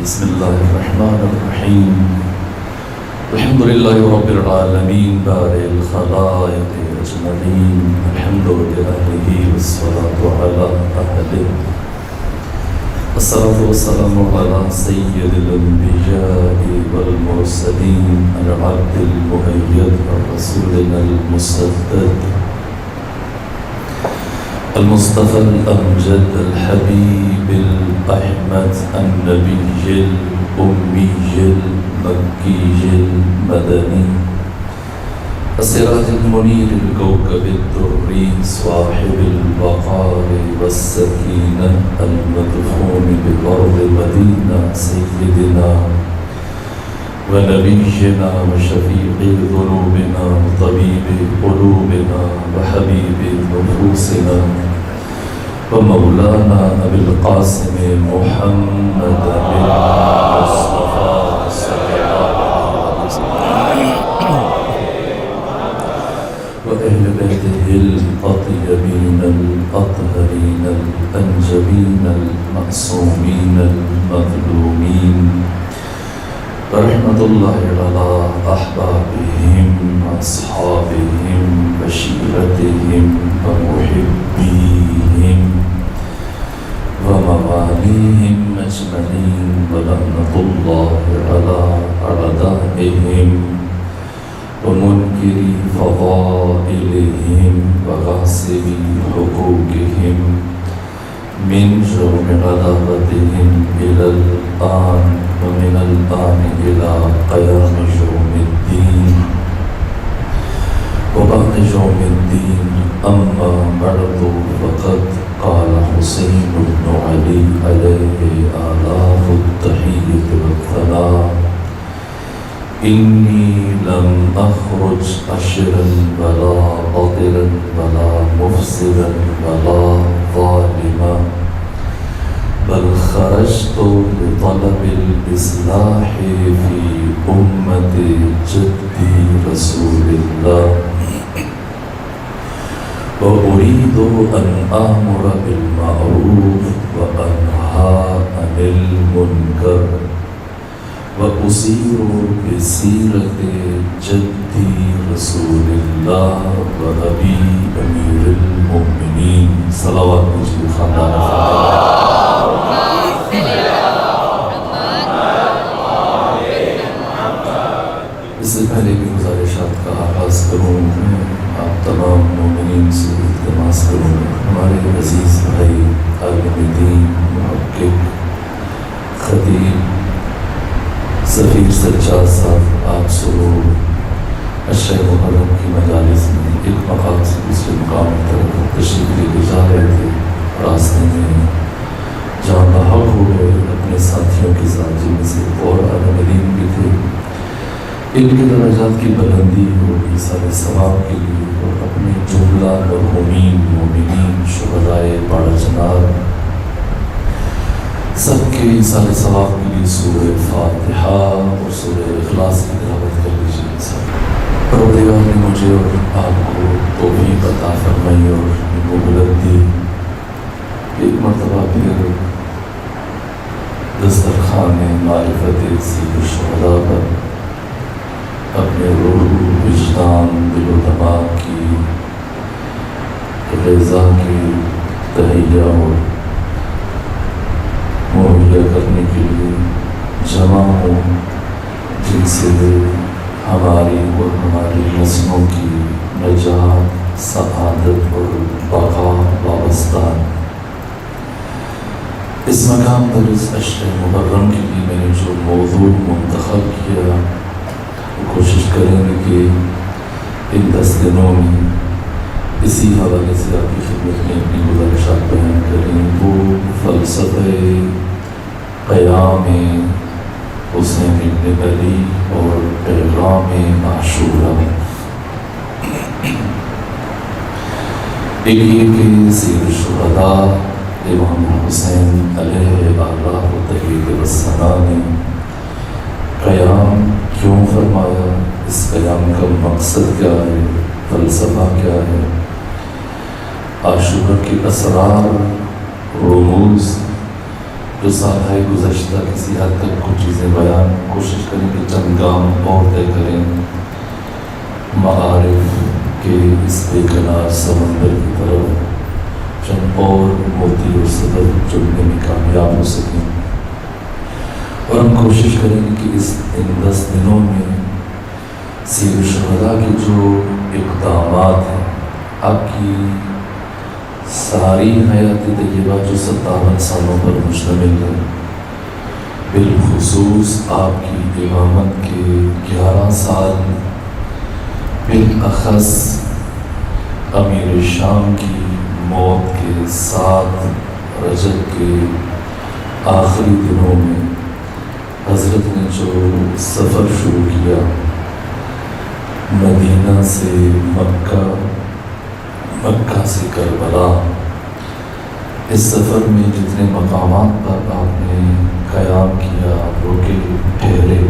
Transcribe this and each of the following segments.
بسم الله الرحمن الرحيم. الحمد لله رب العالمين بارئ الخلائق أجمعين. الحمد لأهله والصلاة على أهله. الصلاة والسلام على سيد الأنبياء والمرسلين العبد المؤيد رسولنا المسدد المصطفى الأمجد الحبيب الأحمد النبي الأمي المكي المدني السراج المنير الكوكب الدري صاحب الوقار والسكينة المدفون بأرض المدينة سيدنا ونبينا وشفيع ذنوبنا وطبيب قلوبنا وحبيب نفوسنا ومولانا أبي القاسم محمد بن مصطفى صلى الله عليه وسلم وأهل بيته الأطيبين الأطهرين الأنجبين المعصومين المظلومين ورحمة الله على أحبابهم وأصحابهم وشيرتهم ومحبيهم ومواليهم أجمعين ولعنة الله على أعدائهم ومنكري فضائلهم وغاصبي حقوقهم من جرم عداوتهم إلى الآن ومن الآن إلى قيام يوم الدين وبعد يوم الدين. أما بعد فقد قال حسين بن علي عليه آلاف التحية والثناء: إني لم أخرج أشرا ولا بطلا ولا مفسدا ولا ظالما، بل خرجت لطلب الإصلاح في أمة جدي رسول الله، وأريد أن آمر بالمعروف وأنهى عن المنكر وأسير بسيرة جدي رسول الله وأبي أمير المؤمنين صلوات الله. اس سے پہلے بھی گزارشات کا آغاز کروں میں آپ تمام مومنین سے التماس کروں گا ہمارے عزیز بھائی عالم دین محقق خطیب سفیر سجاد صاحب آپ سرور اشرح محرم کی مجالس میں ایک مقام سے دوسرے مقام کی طرف تشریف لے کے جا رہے تھے. راستے میں جہاں لاحق ہوئے اپنے ساتھیوں کے ساتھ جن میں سے اور عالم دین بھی تھے. ان کے درجات کی بلندی اور ایثار ثواب کے لیے اور اپنے جملہ مرحومین مومنین شہدائے باڑہ چنار سب کے ایثار ثواب کے لیے سورہ فاتحہ اور سورہ اخلاص کی تلاوت کر لیجیے. پروردگار نے مجھے اور آپ کو توفیق عطا فرمائی اور ان کو بلندی ایک مرتبہ پھر دسترخوان معرفت سید الشہداء پر اپنے روح وجدان دل و دماغ کی غذا کی تہیہ اور مہیا کرنے کے لیے جمع ہوں، جن سے ہماری اور ہماری نسلوں کی نجات سعادت اور بقا وابستہ. اس مقام پر اس عشر محرم کے لیے میں نے جو موضوع منتخب کیا کوشش کریں گے کہ ان 10 دنوں میں اسی حوالے سے آپ کی خدمت میں اپنی گزارشات بیان کریں. وہ فلسفہ قیام حسین ابن علی اور پیغام عاشورہ. ایک یہ کہ سید الشہداء امام حسین علیہ آلہ و تحیید والثناء نے قیام کیوں فرمایا، اس قیام کا مقصد کیا ہے، فلسفہ کیا ہے، عاشورہ کے اسرار، رموز جو سالہ گزشتہ کسی حد تک کچھ چیزیں بیان کوشش کریں کہ چند گام اور طے کریں معارف کے اس بے کنار سمندر کی طرف، چند اور موتی اور سبب چننے میں کامیاب ہو سکیں، اور ہم کوشش کریں گے کہ ان 10 دنوں میں سیر الشہداء کے جو اقدامات ہیں، آپ کی ساری حیات طیبہ جو 57 سالوں پر مشتمل ہے، بالخصوص آپ کی امامت کے 11 سال، بالاخص امیر شام کی موت کے 7 رجب کے آخری دنوں میں حضرت نے جو سفر شروع کیا مدینہ سے مکہ، مکہ سے کربلا، اس سفر میں جتنے مقامات پر آپ نے قیام کیا، روکے، ٹھہرے،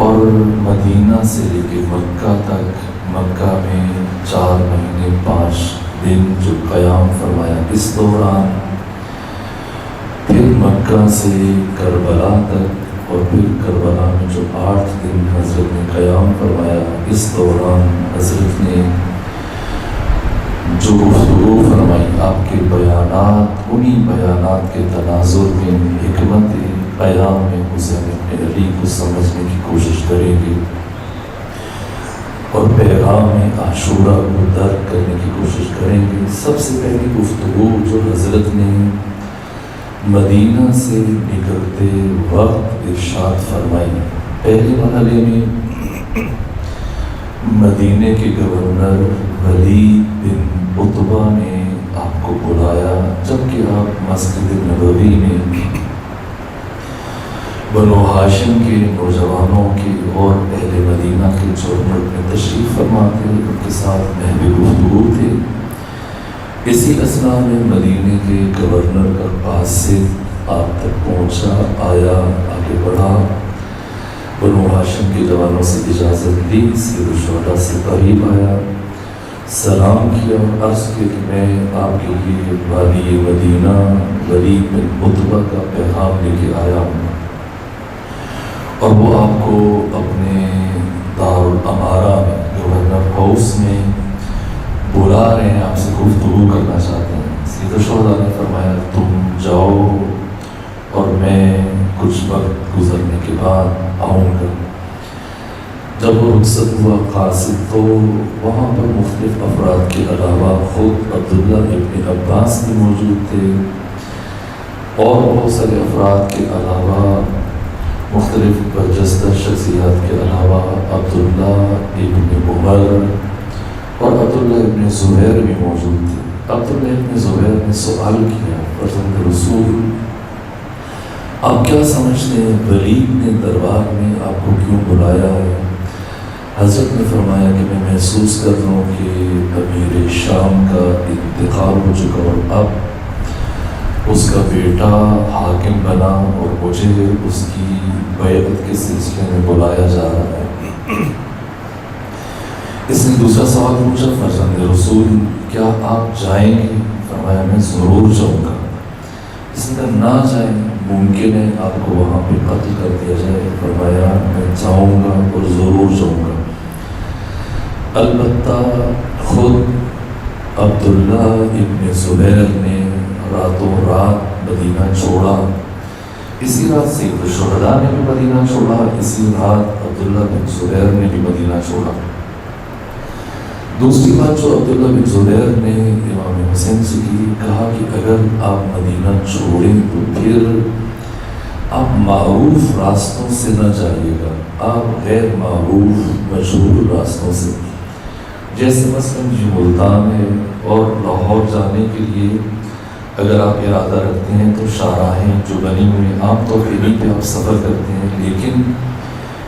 اور مدینہ سے لے کے مکہ تک، مکہ میں 4 مہینے 5 دن جو قیام فرمایا، اس دوران پھر مکہ سے کربلا تک، اور پھر کربلا میں جو 8 دن حضرت نے قیام فرمایا، اس دوران حضرت نے جو گفتگو فرمائی، آپ کے بیانات، انہی بیانات کے تناظر میں حکمت قیام میں حسین ابن علی کو سمجھنے کی کوشش کریں گے، اور پیغام عاشورہ کو درک کرنے کی کوشش کریں گے۔ سب سے پہلی گفتگو جو حضرت نے مدینہ سے نکلتے وقت ارشاد فرمائی، پہلے مرحلے میں مدینے کے گورنر ولید بن عتبہ نے آپ کو بلایا، جبکہ آپ مسجد نبوی میں بنو ہاشم کے نوجوانوں کے اور اہل مدینہ کے جرنل میں تشریف فرما تھے، ان کے ساتھ محو گفتگو تھے۔ اسی اثناء میں مدینے کے گورنر کا قاصد آپ تک پہنچا، آیا، آگے بڑھا، بنو ہاشم کے جوانوں سے اجازت لی، سیر الشہداء سے قریب آیا، سلام کیا، عرض کیا کہ میں آپ کے لیے والی مدینہ ولید بن عتبہ کا پیغام لے کے آیا ہوں، اور وہ آپ کو اپنے دارالامارہ میں، گورنر ہاؤس میں بلا رہے ہیں، آپ سے گفتگو کرنا چاہتے ہیں۔ سید الشہداء نے فرمایا تم جاؤ اور میں کچھ وقت گزرنے کے بعد آؤں گا۔ جب وہ رخصت ہوا قاصد، تو وہاں پر مختلف افراد کے علاوہ خود عبداللہ ابن عباس بھی موجود تھے، اور بہت سارے افراد کے علاوہ، مختلف برجستہ شخصیات کے علاوہ عبداللہ ابن عمر اور عبداللہ ابن زبیر بھی موجود تھے۔ عبداللہ ابن زبیر نے سوال کیا، فرزند رسول آپ کیا سمجھتے ہیں ولید نے دربار میں آپ کو کیوں بلایا ہے؟ حضرت نے فرمایا کہ میں محسوس کر رہا ہوں کہ امیر شام کا انتقال ہو چکا، اور اب اس کا بیٹا حاکم بنا، اور مجھے اس کی بیعت کے سلسلے میں بلایا جا رہا ہے۔ اس نے دوسرا سوال پوچھا، فرزند رسول کیا آپ جائیں گے؟ فرمایا میں ضرور جاؤں گا۔ اس نے کہا نہ جائیں، ممکن ہے آپ کو وہاں پہ قتل کر دیا جائے۔ فرمایا میں جاؤں گا اور ضرور جاؤں گا۔ البتہ خود عبداللہ ابن زبیر نے راتوں رات مدینہ چھوڑا، اسی رات سید الشہداء نے بھی مدینہ چھوڑا، اسی رات عبداللہ بن زبیر نے بھی مدینہ چھوڑا۔ دوسری بات جو عبداللہ بن زبیر نے امام حسین سے کی، کہا کہ اگر آپ مدینہ چھوڑیں تو پھر آپ معروف راستوں سے نہ جائیے گا، آپ غیر معروف مشہور راستوں سے، جیسے مثلاً یہ ملتان ہے، اور لاہور جانے کے لیے اگر آپ ارادہ رکھتے ہیں تو شاہراہیں جو بنی ہوئی ہیں، عام طور پہ انہیں پہ آپ سفر کرتے ہیں، لیکن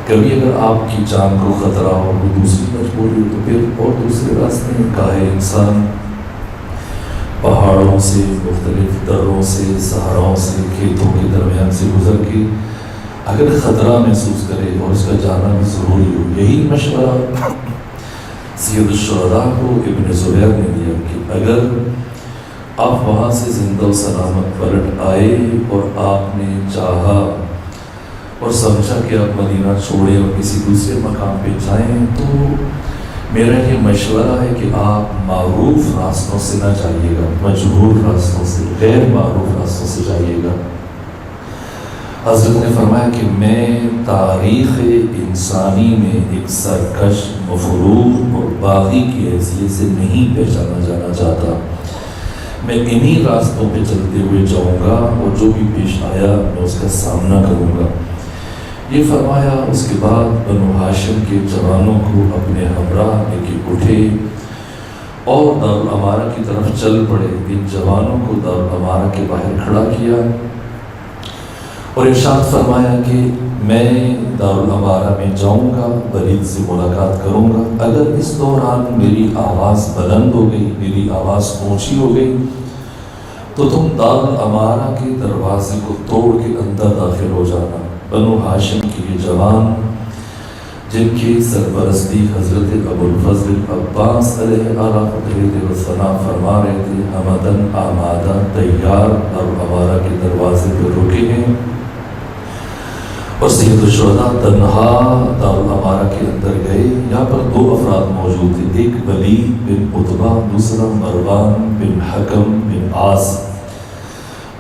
کبھی اگر آپ کی جان کو خطرہ ہو، کوئی دوسری مجبوری ہو، تو پھر اور دوسرے راستے ہیں۔ گاہے انسان پہاڑوں سے، مختلف دروں سے، صحراؤں سے، کھیتوں کے درمیان سے گزر کے اگر خطرہ محسوس کرے اور اس کا جانا بھی ضروری ہو، یہی مشورہ سید الشہداء کو ابن زبیر نے دیا کہ اگر آپ وہاں سے زندہ و سلامت پلٹ آئے اور آپ نے چاہا اور سمجھا کہ آپ مدینہ چھوڑیں اور کسی دوسرے مقام پہ جائیں، تو میرا یہ مشورہ ہے کہ آپ معروف راستوں سے نہ جائیے گا، مجہول راستوں سے، غیر معروف راستوں سے جائیے گا۔ حضرت نے فرمایا کہ میں تاریخ انسانی میں ایک سرکش، مفرور اور باغی کی حیثیت سے نہیں پہچانا جانا چاہتا، میں انہی راستوں پہ چلتے ہوئے جاؤں گا اور جو بھی پیش آیا میں اس کا سامنا کروں گا۔ یہ فرمایا، اس کے بعد بنو ہاشم کے جوانوں کو اپنے ہمراہ لے کے اٹھے اور دارالامارہ کی طرف چل پڑے۔ ان جوانوں کو دارالامارہ کے باہر کھڑا کیا اور ارشاد فرمایا کہ میں دارالامارہ میں جاؤں گا، ولید سے ملاقات کروں گا، اگر اس دوران میری آواز بلند ہو گئی، میری آواز اونچی ہو گئی، تو تم دارالامارہ کے دروازے کو توڑ کے اندر داخل ہو جانا۔ بنو ہاشم کے یہ جوان، جن کی سرپرستی حضرت ابو الفضل عباس علیہ السلام فرما رہے تھے، حمدن آمادہ تیار دارالامارہ کے دروازے پر رکے ہیں، اور سید الشہداء تنہا دارالامارہ کے اندر گئے۔ یہاں پر دو افراد موجود تھے، ایک ولید بن عتبہ، دوسرا مروان بن حکم بن عاص۔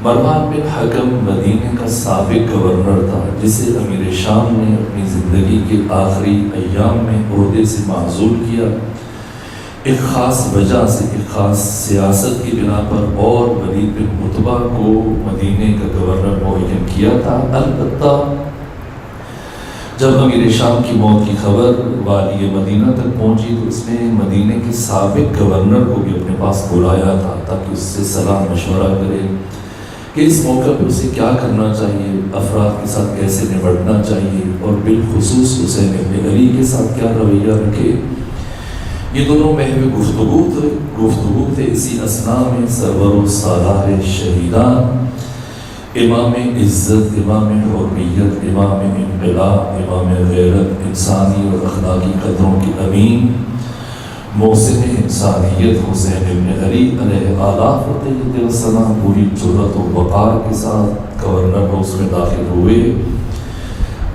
مروان بن حکم مدینہ کا سابق گورنر تھا، جسے امیر شام نے اپنی زندگی کے آخری ایام میں عہدے سے معزول کیا، ایک خاص وجہ سے، ایک خاص سیاست کی بنا پر، اور ولید بن عتبہ کو مدینہ کا گورنر معین کیا تھا۔ البتہ جب امیر شام کی موت کی خبر والی مدینہ تک پہنچی تو اس نے مدینہ کے سابق گورنر کو بھی اپنے پاس بلایا تھا تاکہ اس سے صلاح مشورہ کرے کہ اس موقع پہ اسے کیا کرنا چاہیے، افراد کے ساتھ کیسے نمٹنا چاہیے، اور بالخصوص حسین ابن علی کے ساتھ کیا رویہ رکھے۔ یہ دونوں محو گفتگو تھے۔ اسی اثناء میں سرور و سالار شہیدان، امام عزت، امام حریت، امام انقلاب، امام غیرت، انسانی اور اخلاقی قدروں کے امین، محسن انسانیت حسین ابن علی علیہ السلام پوری جرأت و وقار کے ساتھ گورنر ہاؤس میں داخل ہوئے۔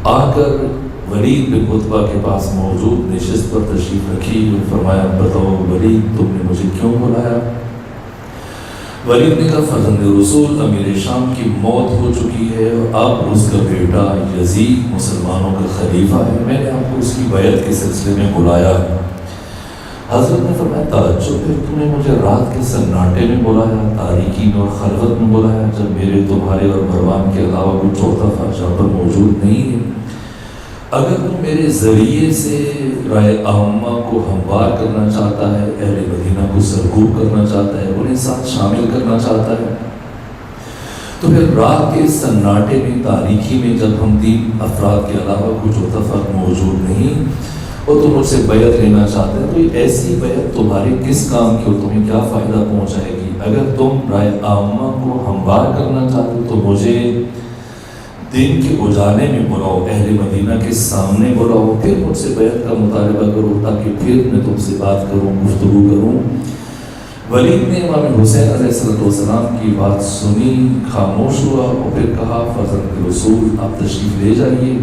آ کر ولید بن عتبہ کے پاس موجود نشست پر تشریف رکھی اور فرمایا، بتاؤ ولید، تم نے مجھے کیوں بلایا؟ ولید نے کہا، فرزند رسول امیر شام کی موت ہو چکی ہے اور اب اس کا بیٹا یزید مسلمانوں کا خلیفہ ہے، میں نے آپ کو اس کی بیعت کے سلسلے میں بلایا۔ حضرت نے فرمایا، تعجب ہے، تم نے مجھے رات کے سناٹے میں بلایا، تاریکی میں اور خلوت میں بلایا، جب میرے، تمہارے اور مروان کے علاوہ کوئی چوتھا فرشاں پر موجود نہیں ہے۔ اگر تم میرے ذریعے سے رائے عامہ کو ہموار کرنا چاہتا ہے، اہل مدینہ کو سرکوب کرنا چاہتا ہے، انہیں ساتھ شامل کرنا چاہتا ہے، تو پھر رات کے سناٹے میں، تاریکی میں، جب ہم تین افراد کے علاوہ کوئی چوتھا فرد موجود نہیں اور تم مجھ سے بیعت لینا چاہتے ہیں، تو یہ ایسی بیعت تمہارے کس کام کی اور تمہیں کیا فائدہ پہنچائے گی؟ اگر تم رائے عامہ کو ہموار کرنا چاہتے ہو تو مجھے دن کے اجالے میں بلاؤ، اہل مدینہ کے سامنے بلاؤ، پھر مجھ سے بیعت کا مطالبہ کرو تاکہ پھر میں تم سے بات کروں، گفتگو کروں۔ ولید نے امام حسین علیہ السلام کی بات سنی، خاموش ہوا اور پھر کہا، فرزند رسول آپ تشریف لے جائیے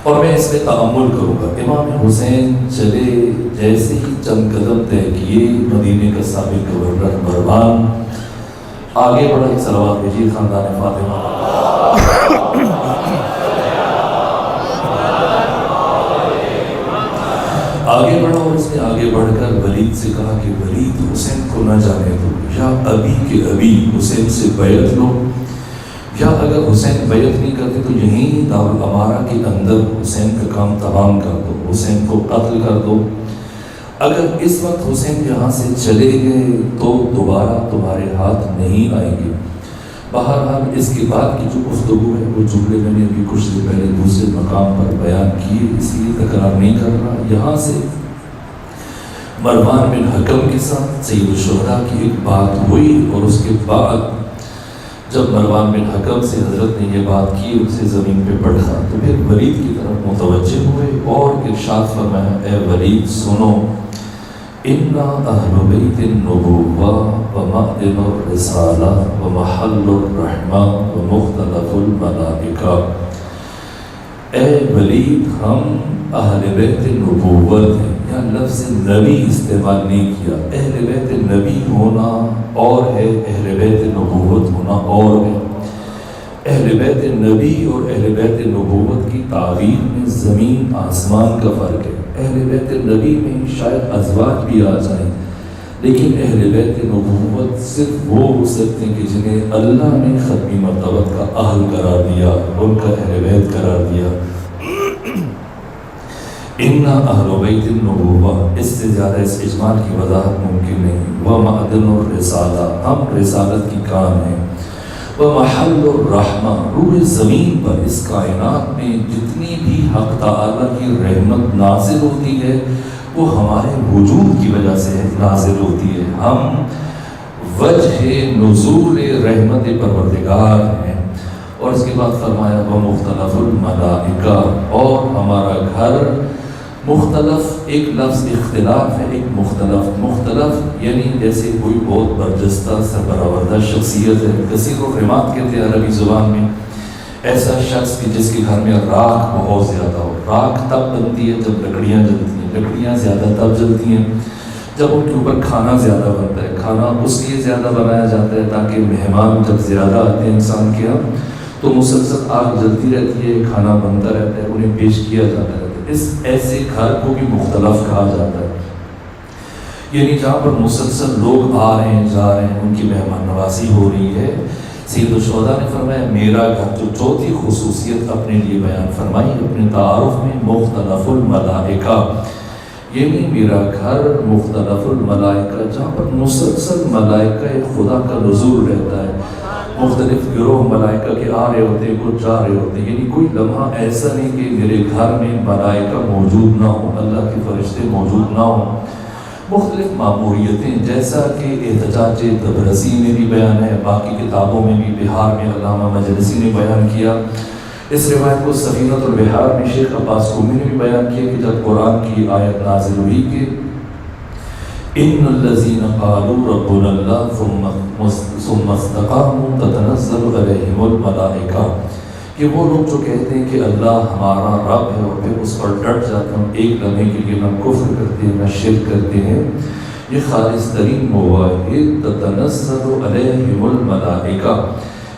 اور میں اس میں تأمل کروں گا۔ امام حسین چلے، جیسے ہی چند قدم طے کیے، مدینے کا سابق گورنر مروان آگے بڑھا، ایک صلوات بھیجیے خاندان فاطمہ۔ آگے بڑھا اور اس نے آگے بڑھ کر ولید سے کہا کہ ولید، حسین کو نہ جانے دو، یا ابھی کے ابھی حسین سے بیعت لو، یا اگر حسین بیعت نہیں کرتے تو یہیں دارالامارہ کے اندر حسین کا کام تمام کر دو، حسین کو قتل کر دو۔ اگر اس وقت حسین یہاں سے چلے گئے تو دوبارہ تمہارے ہاتھ نہیں آئیں گے۔ بہرحال اس کے بعد کی جو گفتگو ہے وہ جملے میں نے ابھی کچھ دیر پہلے دوسرے مقام پر بیان کیے، اس لیے تکرار نہیں کر رہا۔ یہاں سے مروان بن حکم کے ساتھ سید الشہداء کی ایک بات ہوئی، اور اس کے بعد جب مروان بن حکم سے حضرت نے یہ بات کی، اسے زمین پہ پڑھا تو پھر ولید کی طرف متوجہ ہوئے اور ارشاد فرمایا، اے ولید سنو، انا اہل بیت النبوہ ومعدن الرسالہ ومحل الرحمہ ومختلف الملائکہ۔ اے ولید، ہم اہل بیت النبوت ہیں۔ یہاں لفظ نبی استعمال نہیں کیا۔ اہل بیت نبی ہونا اور ہے، اہل بیت نبوت ہونا اور ہے۔ اہل بیت نبی اور اہل بیت نبوت کی تعبیر میں زمین آسمان کا فرق ہے۔ اہل بیت نبی میں شاید ازواج بھی آ جائیں، لیکن اہل بیت نبوت صرف وہ ہو سکتے ہیں کہ جنہیں اللہ نے ختمی مرتبت کا اہل قرار دیا، ان کا اہل بیت قرار دیا۔ اِنَّا اہل بیت النبوہ، اس سے زیادہ اس اجمال کی وضاحت ممکن نہیں۔ وَمَعْدَنُ الرِّسَالَہ، ہم رسالت کی کام ہیں۔ وَمَحَلُّ الرَّحْمَہ، روح زمین پر اس کائنات میں جتنی بھی حق تعالیٰ کی رحمت نازل ہوتی ہے وہ ہمارے وجود کی وجہ سے نازل ہوتی ہے۔ ہم وجہ نزول رحمت پروردگار ہیں۔ اور اس کے بعد فرمایا وَمُخْتَلَفُ الْمَلَائِکَہ، اور ہمارا گھر مختلف، ایک لفظ اختلاف ہے، ایک مختلف یعنی جیسے کوئی بہت برجستہ سربراہ شخصیت ہے۔ کثیر الرحمات کہتے ہیں عربی زبان میں، ایسا شخص کہ جس کے گھر میں راکھ بہت زیادہ ہو۔ راکھ تب بنتی ہے جب لکڑیاں جلتی ہیں، لکڑیاں زیادہ تب جلتی ہیں جب ان کے اوپر کھانا زیادہ بنتا ہے۔ کھانا اس لیے زیادہ بنایا جاتا ہے تاکہ مہمان جب زیادہ آتے ہیں انسان کے یہاں تو مسلسل آگ جلتی رہتی ہے، کھانا بنتا رہتا ہے، انہیں پیش کیا جاتا ہے۔ اس ایسے گھر کو بھی مختلف کہا جاتا ہے، یعنی جہاں پر مسلسل لوگ آ رہے ہیں جا رہے ہیں، ان کی مہمان نوازی ہو رہی ہے۔ سید الشہداء نے فرمایا میرا گھر، جو چوتھی خصوصیت اپنے لیے بیان فرمائی اپنے تعارف میں، مختلف الملائکہ، یعنی میرا گھر مختلف الملائکہ، جہاں پر مسلسل ملائکہ خدا کا نزول رہتا ہے۔ مختلف گروہ ملائکہ کے آ رہے ہوتے ہیں، کچھ جا رہے ہوتے ہیں، یعنی کوئی لمحہ ایسا نہیں کہ میرے گھر میں ملائکہ موجود نہ ہوں، اللہ کے فرشتے موجود نہ ہوں۔ مختلف معموریتیں، جیسا کہ احتجاج تبرسی میں بھی بیان ہے، باقی کتابوں میں بھی، بہار میں علامہ مجلسی نے بیان کیا۔ اس روایت کو سفینۃ البحار میں شیخ عباس قمی نے بھی بیان کیا کہ جب قرآن کی آیت نازل ہوئی کہ ان الذین قالوا ربنا اللہ ثم استقاموا تتنزل علیہم الملائکہ، کہ وہ لوگ جو کہتے ہیں کہ اللہ ہمارا رب ہے اور پھر اس پر ڈٹ جاتے ہیں، ایک لمحے کے لیے نہ کفر کرتے ہیں نہ شرک کرتے ہیں، یہ خالص ترین مواحد تتنزل علیہم الملائکہ،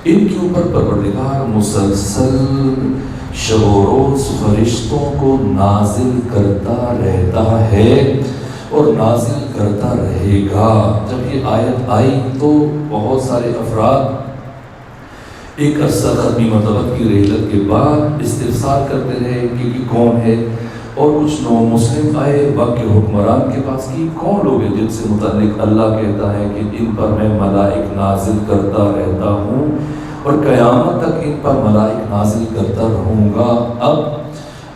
ان کے اوپر پروردگار مسلسل شب و روز فرشتوں کو نازل کرتا رہتا ہے اور نازل کرتا رہے گا۔ جب یہ آیت آئی تو بہت سارے افراد ایک عرصہ ختمی مرتبت کی رحلت کے بعد استفسار کرتے رہے کہ یہ کون ہے، اور کچھ نو مسلم آئے وقت کے حکمران کے پاس کہ کون لوگ ہیں جن سے متعلق اللہ کہتا ہے کہ ان پر میں ملائک نازل کرتا رہتا ہوں اور قیامت تک ان پر ملائک نازل کرتا رہوں گا۔ اب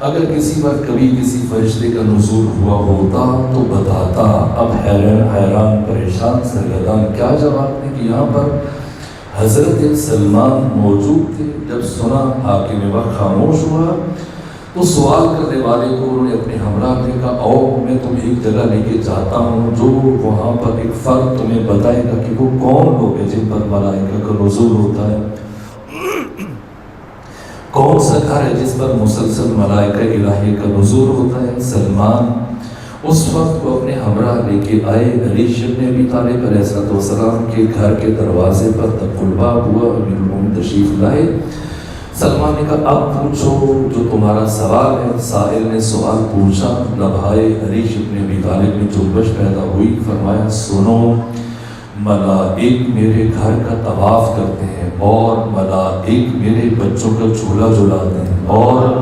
اگر کسی پر کبھی کسی فرشتے کا نزول ہوا ہوتا تو بتاتا۔ اب حیران پریشان سرگردان کیا جواب دیں کہ یہاں پر حضرت سلمان موجود تھے۔ جب سنا حاکم وقت خاموش ہوا تو سوال کرنے والے کو انہوں نے اپنے ہمراہ نے کہا آؤ میں تمہیں ایک جگہ لے کے جاتا ہوں جو وہاں پر ایک فرد تمہیں بتائے گا کہ وہ کون لوگ ہیں جن پر ملائکہ کا نزول ہوتا ہے، کون سا گھر ہے جس پر مسلسل ملائکہ الہی کا نزول ہوتا ہے۔ سلمان اس وقت وہ اپنے ہمراہ لے کے آئے۔ علی بن ابی طالب علیہ السلام کے گھر کے دروازے پر تب الباب ہوا، امیر المومنین تشریف لائے۔ سلمان نے کہا اب پوچھو جو تمہارا سوال ہے۔ سائل نے سوال پوچھا، لبھائے علی بن ابی طالب میں جنبش پیدا ہوئی۔ فرمایا سنو، ملائک میرے گھر کا طواف کرتے ہیں اور ملائک میرے بچوں کا جھولا جھلاتے ہیں اور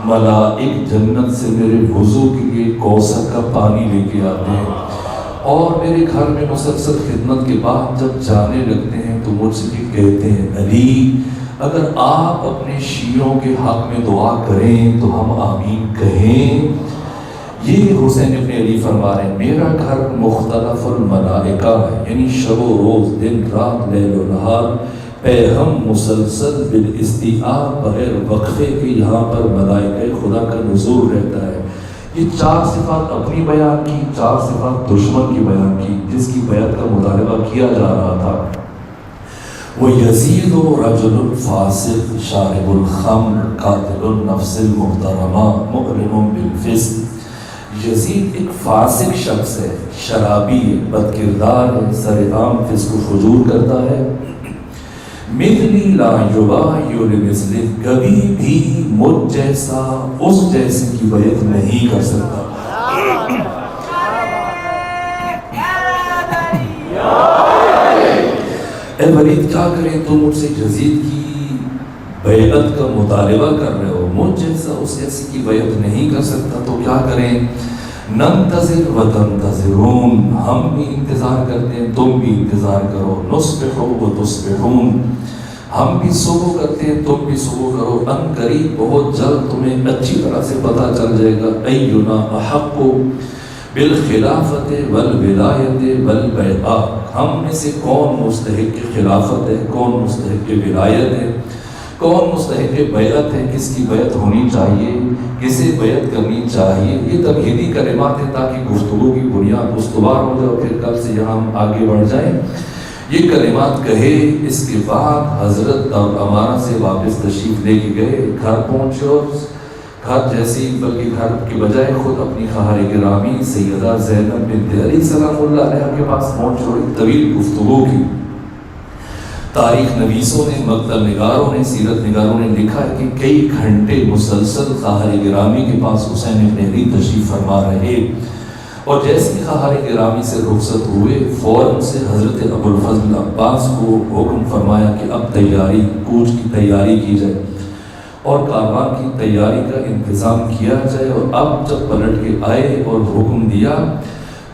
ملائک جنت سے میرے وضو کے لیے کوثر کا پانی لے کے آتے ہیں اور میرے گھر میں مسلسل خدمت کے بعد جب جانے لگتے ہیں تو مجھ سے بھی کہتے ہیں علی اگر آپ اپنے شیعوں کے حق میں دعا کریں تو ہم آمین کہیں۔ یہ حسین ابن علی فرما رہے ہیں میرا گھر مختلف الملائکہ ہے، یعنی شب و روز دن رات لیل و نہار پیغم مسلسل بالاستیعاب بغیر وقفے کے یہاں پر ملائکہ خدا کا نزول رہتا ہے۔ یہ 4 صفات اپنی بیان کی، 4 صفات دشمن کی بیان کی جس کی بیعت کا مطالبہ کیا جا رہا تھا۔ وہ یزید و رجل فاسق شارب الخمر قاتل النفس المحترمہ مقرن بالفسق، یزید ایک فاسق شخص ہے، شرابی ہے، بد کردار ہے، سر عام فسق و فجور کرتا ہے۔ مثلی لا یبایع لمثلہ، کبھی بھی مجھ جیسا اس جیسے کی بیعت نہیں کر سکتا۔ اے ولید کیا کریں، تم مجھ سے یزید کی بیعت کا مطالبہ کر رہے ہو، مجھ جیسا اس جیسے کی بیعت نہیں کر سکتا تو کیا کریں؟ ننتظر و تنتظرون، ہم بھی انتظار کرتے ہیں تم بھی انتظار کرو، نصبح و تصبحون، ہم بھی صبح کرتے ہیں تم بھی صبح کرو، ان قریب بہت جلد تمہیں اچھی طرح سے پتہ چل جائے گا اینا احق بالخلافت والولایت والبیعہ، ہم میں سے کون مستحق خلافت ہے، کون مستحق ولایت ہے، کون مستحق بیعت ہے، کس کی بیعت ہونی چاہیے، کسے بیعت کرنی چاہیے۔ یہ تمہیدی کلمات ہیں تاکہ گفتگو کی بنیاد استوار ہو جائے، پھر کل سے یہاں ہم آگے بڑھ جائیں۔ یہ کلمات کہے، اس کے بعد حضرت امارہ سے واپس تشریف لے کے گئے، گھر پہنچے اور گھر جیسی بلکہ گھر کی بجائے خود اپنی خواہر گرامی سیدہ زینب بنت علی سلام اللہ علیہ کے پاس پہنچے اور ایک طویل گفتگو کی۔ تاریخ نویسوں نے، مکتب نگاروں نے، سیرت نگاروں نے لکھا ہے کہ کئی گھنٹے مسلسل خواہر گرامی کے پاس حسین ابن علی تشریف فرما رہے، اور جیسے ہی خواہر گرامی سے رخصت ہوئے فوراً سے حضرت ابوالفضل عباس کو حکم فرمایا کہ اب تیاری، کوچ کی تیاری کی جائے اور کاروان کی تیاری کا انتظام کیا جائے۔ اور اب جب پلٹ کے آئے اور حکم دیا،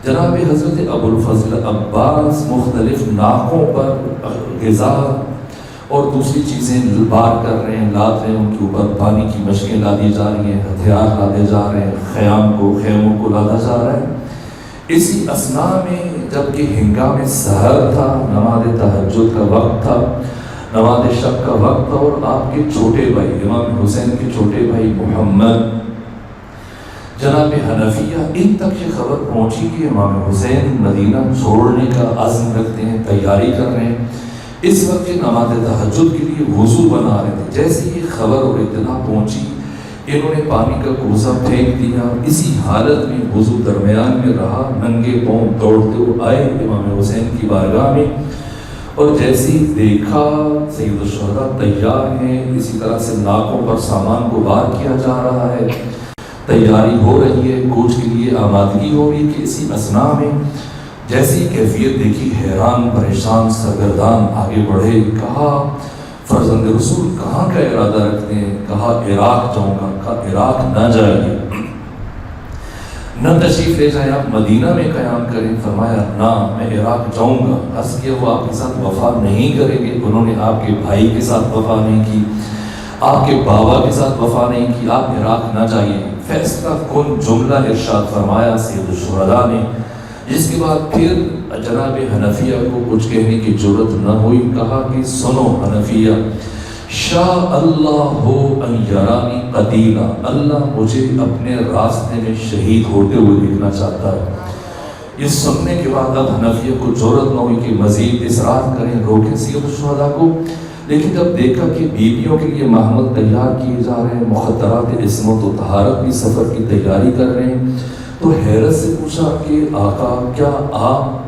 جناب حضرت ابوالفضل عباس مختلف ناکوں پر غذا اور دوسری چیزیں بار کر رہے ہیں، لاد رہے ہیں، ان کے اوپر پانی کی مشکیں لادی جا رہی ہیں، ہتھیار لادے جا رہے ہیں، خیموں کو لادا جا رہا ہے۔ اسی اثناء میں جبکہ ہنگام سحر تھا، نماز تہجد کا وقت تھا، نماز شب کا وقت تھا، اور آپ کے چھوٹے بھائی امام حسین کے چھوٹے بھائی محمد جناب حنفیہ، ان تک یہ خبر پہنچی کہ امام حسین مدینہ چھوڑنے کا عزم رکھتے ہیں، تیاری کر رہے ہیں۔ اس وقت یہ نماز تہجد کے لیے وضو بنا رہے تھے۔ جیسے یہ خبر اور اطلاع پہنچی، انہوں نے پانی کا کوزہ پھینک دیا، اسی حالت میں وضو درمیان میں رہا، ننگے پاؤں دوڑتے ہوئے آئے امام حسین کی بارگاہ میں، اور جیسے ہی دیکھا سید الشہداء تیار ہیں، اسی طرح سے ناکوں پر سامان کو بار کیا جا رہا ہے، تیاری ہو رہی ہے، کوچ کے لیے آمادگی ہو رہی ہے، کہ اسی اثناء میں جیسی کیفیت دیکھی، حیران پریشان سرگردان آگے بڑھے، کہا فرزند رسول کہاں کا ارادہ رکھتے ہیں؟ کہا عراق جاؤں گا۔ کہا عراق نہ جائیے، نہ تشریف لے جائیں، آپ مدینہ میں قیام کریں۔ فرمایا نہ، میں عراق جاؤں گا۔ عرض کیا وہ آپ کے ساتھ وفا نہیں کریں گے؟ انہوں نے آپ کے بھائی کے ساتھ وفا نہیں کی، آپ کے بابا کے ساتھ وفا نہیں کی، آپ عراق نہ جائیے۔ فیصلہ کن جملہ ارشاد فرمایا سید الشہداء نے، جس کے بعد پھر جناب حنفیہ کو کچھ کہنے کی جرت نہ ہوئی۔ کہا کہ سنو حنفیہ، شاء اللہ ان یرانی قتیلا، اللہ مجھے اپنے راستے میں شہید ہوتے ہوئے دیکھنا چاہتا ہے۔ یہ سننے کے بعد اب حنفیہ کو جرت نہ ہوئی کہ مزید اصرار کریں، روکیں سید الشہداء کو، لیکن جب دیکھا کہ بیویوں کے لیے محمل تیار کیے جا رہے ہیں، مخدرات عصمت و طہارت بھی سفر کی تیاری کر رہے ہیں، تو حیرت سے پوچھا کہ آقا کیا آپ،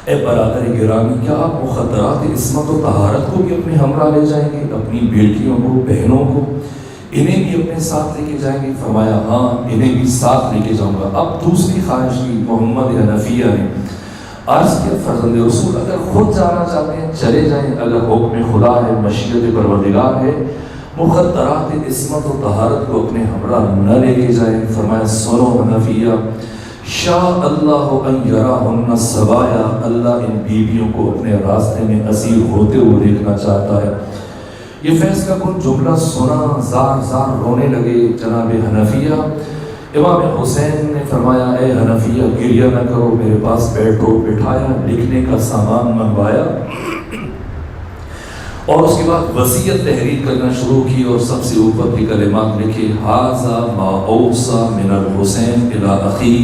اے برادر گرامی، کیا آپ مخدرات عصمت و طہارت کو بھی اپنے ہمراہ لے جائیں گے، اپنی بیٹیوں کو، بہنوں کو، انہیں بھی اپنے ساتھ لے کے جائیں گے؟ فرمایا ہاں، انہیں بھی ساتھ لے کے جاؤں گا۔ اب دوسری خواہش کی محمد حنفیہ نے، عرض کیا فرزند رسول اگر خود جانا چاہتے ہیں چلے جائیں، اگر حکم خدا ہے، مشیت پروردگار ہے، مخدرات عصمت و طہارت کو اپنے ہمراہ نہ لے کے جائیں۔ فرمایا سنو حنفیہ، شاء اللہ ان یراہن السبایا، اللہ ان بیویوں کو اپنے راستے میں اسیر ہوتے ہوئے دیکھنا چاہتا ہے۔ یہ فیصلہ کن جملہ سنا، زار زار رونے لگے جناب حنفیہ۔ امام حسین نے فرمایا اے حنفیہ گریہ نہ کرو، میرے پاس بیٹھو۔ بٹھایا، لکھنے کا سامان منگوایا، اور اس کے بعد وصیت تحریر کرنا شروع کی اور سب سے اوپر کے کلمات لکھے، ھذا ما اوصى من الحسین الی اخی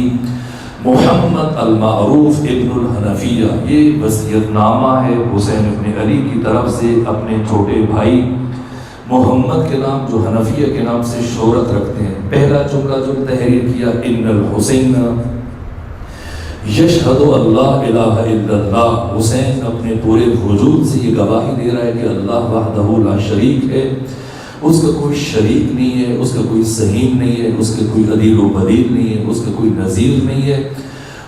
محمد المعروف ابن الحنفیہ، یہ وصیت نامہ ہے حسین ابن علی کی طرف سے اپنے چھوٹے بھائی محمد کے نام جو حنفیہ کے نام سے شہرت رکھتے ہیں۔ پہلا جملہ جو تحریر کیا، ان الحسین یشہد اللہ الہ الا اللہ، حسین اپنے پورے وجود سے یہ گواہی دے رہا ہے کہ اللہ وحدہ لا شریک ہے، اس کا کوئی شریک نہیں ہے، اس کا کوئی سہیم نہیں ہے، اس کا کوئی عدیل و بدیل نہیں ہے، اس کا کوئی نظیر نہیں ہے،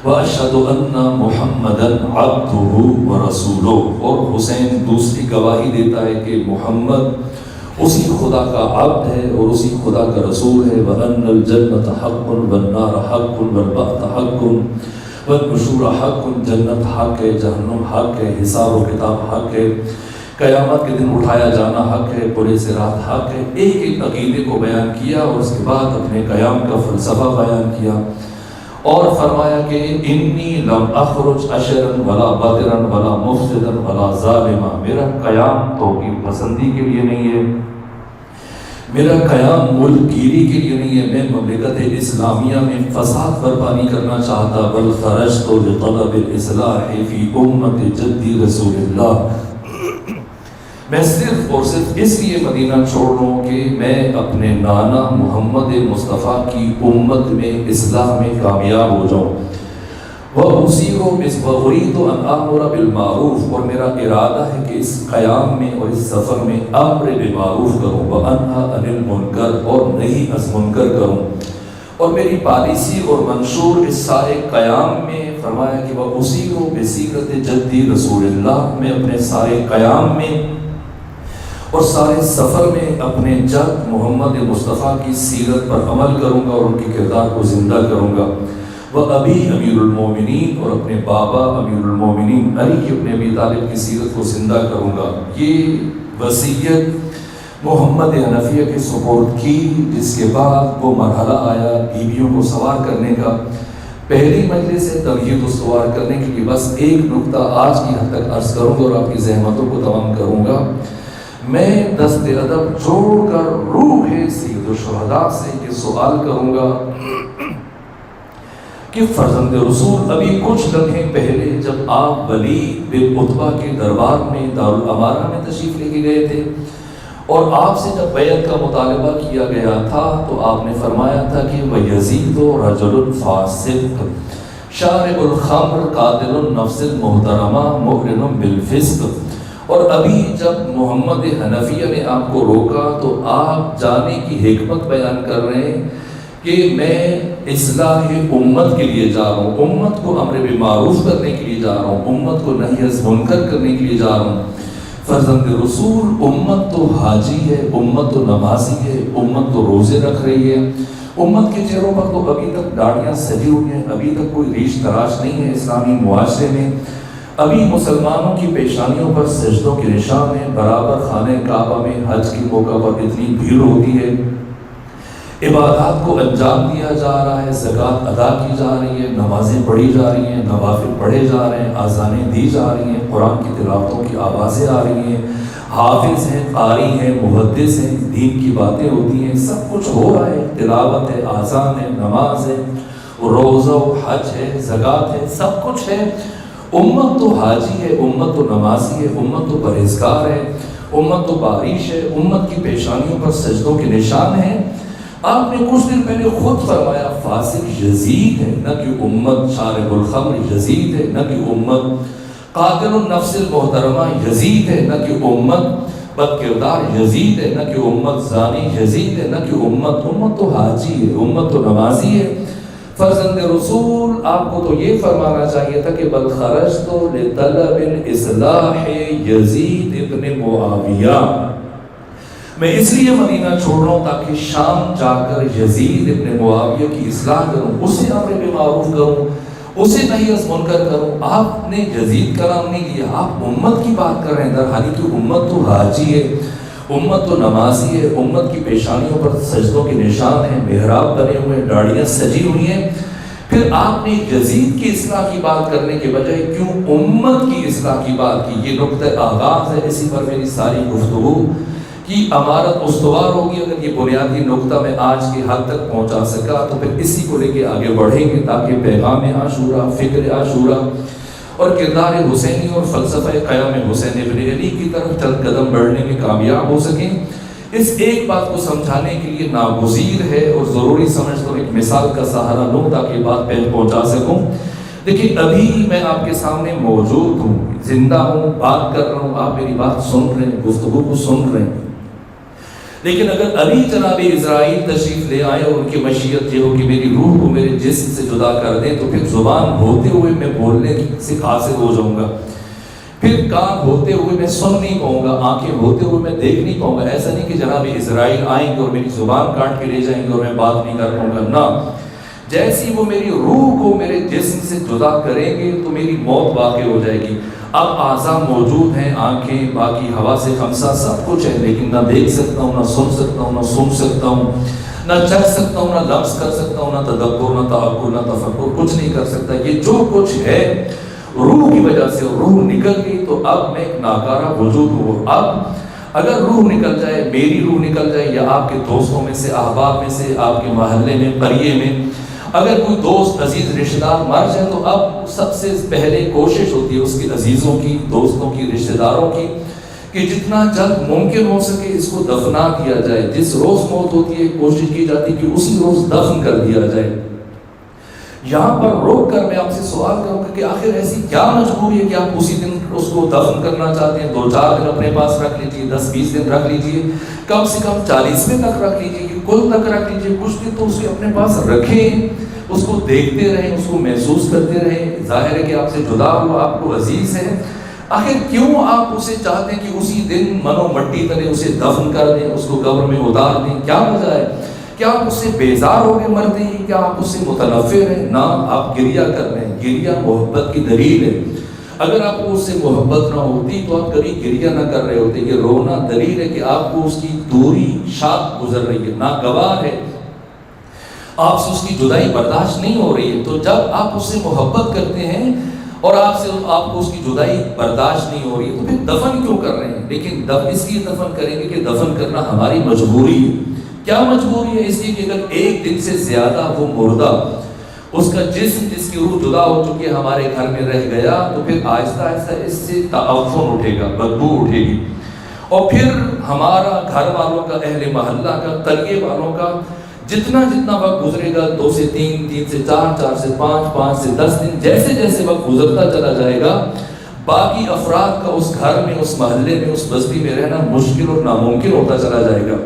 وَأَشْهَدُ أَنَّ مُحَمَّدًا عَبْدُهُ وَرَسُولُهُ، اور حسین دوسری گواہی دیتا ہے کہ محمد اسی خدا کا عبد ہے اور اسی خدا کا رسول ہے، وَأَنَّ الْجَنَّةَ حَقٌّ وَالنَّارَ حَقٌّ وَالْبَعْثَ حَقٌّ والنشور حق، جنت حق ہے، جہنم حق ہے، حساب و کتاب حق ہے، قیامت کے دن اٹھایا جانا حق ہے، پورے صراط حق ہے۔ ایک ایک عقیدے کو بیان کیا اور اس کے بعد اپنے قیام کا فلسفہ بیان کیا اور فرمایا کہ انی لم اخرج اشرا ولا بدرا ولا مفسدا ولا ظالما، میرا قیام توقیر پسندی کے لیے نہیں ہے، میرا قیام ملک گیری کے لیے نہیں ہے، میں مملکت اسلامیہ میں فساد برپا نہیں کرنا چاہتا، بل خرجت لطلب الاصلاح فی امت جدی رسول اللہ، میں صرف اور صرف اس لیے مدینہ چھوڑ رہا ہوں کہ میں اپنے نانا محمد مصطفیٰ کی امت میں اصلاح میں کامیاب ہو جاؤں، وَأُرِيدُ أَنْ آمُرَ بِالْمَعْرُوفِ، اور میرا ارادہ ہے کہ اس قیام میں اور اس سفر میں امر بالمعروف کروں، وَأَنْهَى عَنِ الْمُنْكَرِ، اور نہیں از منکر کروں، اور میری پالیسی اور منشور اس سارے قیام میں فرمایا کہ وَأُسِيرُ بِسِيرَةِ جَدِّ رسول اللہ، میں اپنے سارے قیام میں اور سارے سفر میں اپنے جد محمد مصطفیٰ کی سیرت پر عمل کروں گا اور ان کے کردار کو زندہ کروں گا، وَأَبِي أَمِيرُ الْمُؤْمِنِينَ، اور اپنے بابا امیر المومنین علی کی اپنے ابی طالب کی سیرت کو زندہ کروں گا۔ یہ وصیت محمد حنفیہ کے سپرد کی، جس کے بعد وہ مرحلہ آیا بیویوں کو سوار کرنے کا۔ پہلی مجلس سے تمہید و سوار کرنے کے لیے بس ایک نقطہ آج کی حد تک عرض کروں گا اور آپ کی زحمتوں کو تمام کروں گا۔ میں دست ادب جوڑ کر روح سید الشہداء سے یہ سوال کروں گا کہ فرزند رسول ابھی کچھ لمحے پہلے جب آپ ولید بن عتبہ کے دربار میں دارالامارہ میں تشریف لے کے گئے تھے اور آپ سے جب بیعت کا مطالبہ کیا گیا تھا تو آپ نے فرمایا تھا کہ وَيَزِيدُ رَجُلٌ فَاسِقٌ شَارِبُ الْخَمْرِ قَاتِلُ النَّفْسِ الْمُحْتَرَمَةِ مُعْلِنٌ بِالْفِسْقِ، اور ابھی جب محمد حنفیہ نے آپ کو روکا تو آپ جانے کی حکمت بیان کر رہے ہیں کہ میں اصلاح امت کے لیے جا رہا ہوں، امت کو امر بالمعروف کرنے کے لیے جا رہا ہوں، امت کو نہی از منکر کرنے کے لیے جا رہا ہوں۔ فرزند رسول، امت تو حاجی ہے، امت تو نمازی ہے، امت تو روزے رکھ رہی ہے، امت کے چہروں پر تو ابھی تک داڑیاں سجی ہوئی ہیں، ابھی تک کوئی ریش تراش نہیں ہے اسلامی معاشرے میں، ابھی مسلمانوں کی پیشانیوں پر سجدوں کے نشان ہیں، برابر خانہ کعبہ میں حج کے موقع پر اتنی بھیڑ ہوتی ہے، عبادات کو انجام دیا جا رہا ہے، زکوٰۃ ادا کی جا رہی ہے، نمازیں پڑھی جا رہی ہیں، نوافل پڑھے جا رہے ہیں، اذانیں دی جا رہی ہیں، قرآن کی تلاوتوں کی آوازیں آ رہی ہیں، حافظ ہیں، قاری ہیں، محدث ہیں، دین کی باتیں ہوتی ہیں، سب کچھ ہو رہا ہے، تلاوت ہے، اذان ہے، نماز ہے، روزہ و حج ہے، زکوٰۃ ہے، سب کچھ ہے۔ امت تو حاجی ہے، امت تو نمازی ہے، امت تو پرہیزگار ہے، امت تو بارش ہے، امت کی پیشانیوں پر سجدوں کے نشان ہیں۔ آپ نے کچھ دن پہلے خود فرمایا فاسق یزید ہے، نہ کہ امت شارب الخمر یزید ہے، نہ کہ امت قاتل النفس المحترمہ یزید ہے، نہ کہ امت بد کردار یزید ہے، نہ کہ امت زانی یزید ہے، نہ کہ امت تو حاجی ہے، امت تو نمازی ہے۔ فرزند رسول، آپ کو تو یہ فرمانا چاہیے تھا کہ بل خرجت لطلب الاصلاح یزید ابن معاویہ، میں اس لیے مدینہ چھوڑ رہا ہوں تاکہ شام جا کر یزید ابن معاویہ کی اصلاح کروں، اسے امر بالمعروف کروں، اسے نہی از منکر کروں۔ آپ نے یزید کا نام نہیں لیا، آپ امت کی بات کر رہے ہیں، در حالی کہ امت تو حاجی ہے، امت تو نمازی ہے، امت کی پیشانیوں پر سجدوں کے نشان ہیں، محراب بنے ہوئے، داڑیاں سجی ہوئی ہیں، پھر آپ نے یزید کی اصلاح کی بات کرنے کے بجائے کیوں امت کی اصلاح کی بات کی؟ یہ نقطہ آغاز ہے، اسی پر میری ساری گفتگو کی عمارت استوار ہوگی۔ اگر یہ بنیادی نقطہ میں آج کے حد تک پہنچا سکا تو پھر اسی کو لے کے آگے بڑھیں گے، تاکہ پیغام عاشورہ، فکر عاشورہ اور کردار حسینی اور فلسفہ قیام حسین ابن علی کی طرف چند قدم بڑھنے میں کامیاب ہو سکیں۔ اس ایک بات کو سمجھانے کے لیے ناگزیر ہے اور ضروری سمجھتا ہوں ایک مثال کا سہارا لوں تاکہ بات پہلے پہنچا سکوں۔ دیکھیں ابھی میں آپ کے سامنے موجود ہوں، زندہ ہوں، بات کر رہا ہوں، آپ میری بات سن رہے ہیں، گفتگو کو سن رہے ہیں، لیکن اگر ابھی جناب اسرائیل تشریف لے آئے اور ان کی مشیت یہ ہو کہ میری روح کو میرے جسم سے جدا کر دیں تو پھر زبان ہوتے ہوئے میں بولنے سے قاصر ہو جاؤں گا، پھر کان ہوتے ہوئے میں سن نہیں پاؤں گا، آنکھیں ہوتے ہوئے میں دیکھ نہیں پاؤں گا۔ ایسا نہیں کہ جناب اسرائیل آئیں گے اور میری زبان کاٹ کے لے جائیں گے اور میں بات نہیں کر پاؤں گا، نہ، جیسی وہ میری روح کو میرے جسم سے جدا کریں گے تو میری موت واقع ہو جائے گی۔ اب اعضاء موجود ہیں، آنکھیں، باقی حواس خمسہ سب کچھ ہے، لیکن نہ دیکھ سکتا ہوں، نہ سن سکتا ہوں، نہ سن سکتا ہوں، نہ چکھ سکتا ہوں، نہ لمس کر سکتا ہوں، نہ تدبر، نہ تعقل، نہ تفکر، کچھ نہیں کر سکتا۔ یہ جو کچھ ہے روح کی وجہ سے، روح نکل گئی تو اب میں ایک ناکارہ وجود ہوں۔ اب اگر روح نکل جائے، میری روح نکل جائے، یا آپ کے دوستوں میں سے، احباب میں سے، آپ کے محلے میں، قریے میں اگر کوئی دوست، عزیز، رشتہ دار مر جائے تو اب سب سے پہلے کوشش ہوتی ہے اس کے عزیزوں کی، دوستوں کی، رشتہ داروں کی کہ جتنا جلد ممکن ہو سکے اس کو دفنا دیا جائے۔ جس روز موت ہوتی ہے کوشش کی جاتی ہے کہ اسی روز دفن کر دیا جائے۔ یہاں پر روک کر میں آپ سے سوال کروں گا کہ آخر ایسی کیا مجبوری ہے کہ آپ اسی دن اس کو دفن کرنا چاہتے ہیں؟ 2-4 دن اپنے پاس رکھ لیجیے، 10-20 دن رکھ لیجیے، کم سے کم 40ویں تک رکھ لیجیے، کل تک رکھ لیجیے، کچھ دن تو اس کے اپنے پاس رکھیں، اس کو دیکھتے رہیں، اس کو محسوس کرتے رہیں۔ ظاہر ہے کہ آپ سے جدا ہوا، آپ کو عزیز ہے، آخر کیوں آپ اسے چاہتے ہیں کہ اسی دن منو مٹی تلے اسے دفن کر دیں، اس کو قبر میں اتار دیں؟ کیا وجہ ہے؟ کیا آپ اس سے بیزار ہو گئے مرتے ہی؟ کیا آپ اس سے متنفر ہیں؟ نہ، آپ گریہ کر رہے ہیں۔ گریہ محبت کی دلیل ہے۔ اگر آپ کو اس سے محبت نہ ہوتی تو آپ کبھی گریہ نہ کر رہے ہوتے۔ یہ رونا دلیل ہے کہ آپ کو اس کی دوری شاق گزر رہی ہے، ناگوار ہے، آپ سے اس کی جدائی برداشت نہیں ہو رہی ہے۔ تو جب آپ اس سے محبت کرتے ہیں اور آپ کو اس کی جدائی برداشت نہیں ہو رہی ہے تو پھر دفن کیوں کر رہے ہیں؟ لیکن اس لیے دفن کریں گے کہ دفن کرنا ہماری مجبوری ہے۔ کیا مجبوری ہے؟ اس لیے کہ اگر ایک دن سے زیادہ وہ مردہ، اس کا جسم جس کی روح جدا ہو چکی ہے ہمارے گھر میں رہ گیا تو پھر آہستہ آہستہ اس سے تعفن اٹھے گا، بدبو اٹھے گی، اور پھر ہمارا گھر والوں کا، اہل محلہ کا، قریے والوں کا جتنا وقت گزرے گا، 2 سے 3، 3 سے 4، 4 سے 5، 5 سے 10 دن، جیسے جیسے وقت گزرتا چلا جائے گا باقی افراد کا اس گھر میں، اس محلے میں، اس بستی میں رہنا مشکل اور ناممکن ہوتا چلا جائے گا۔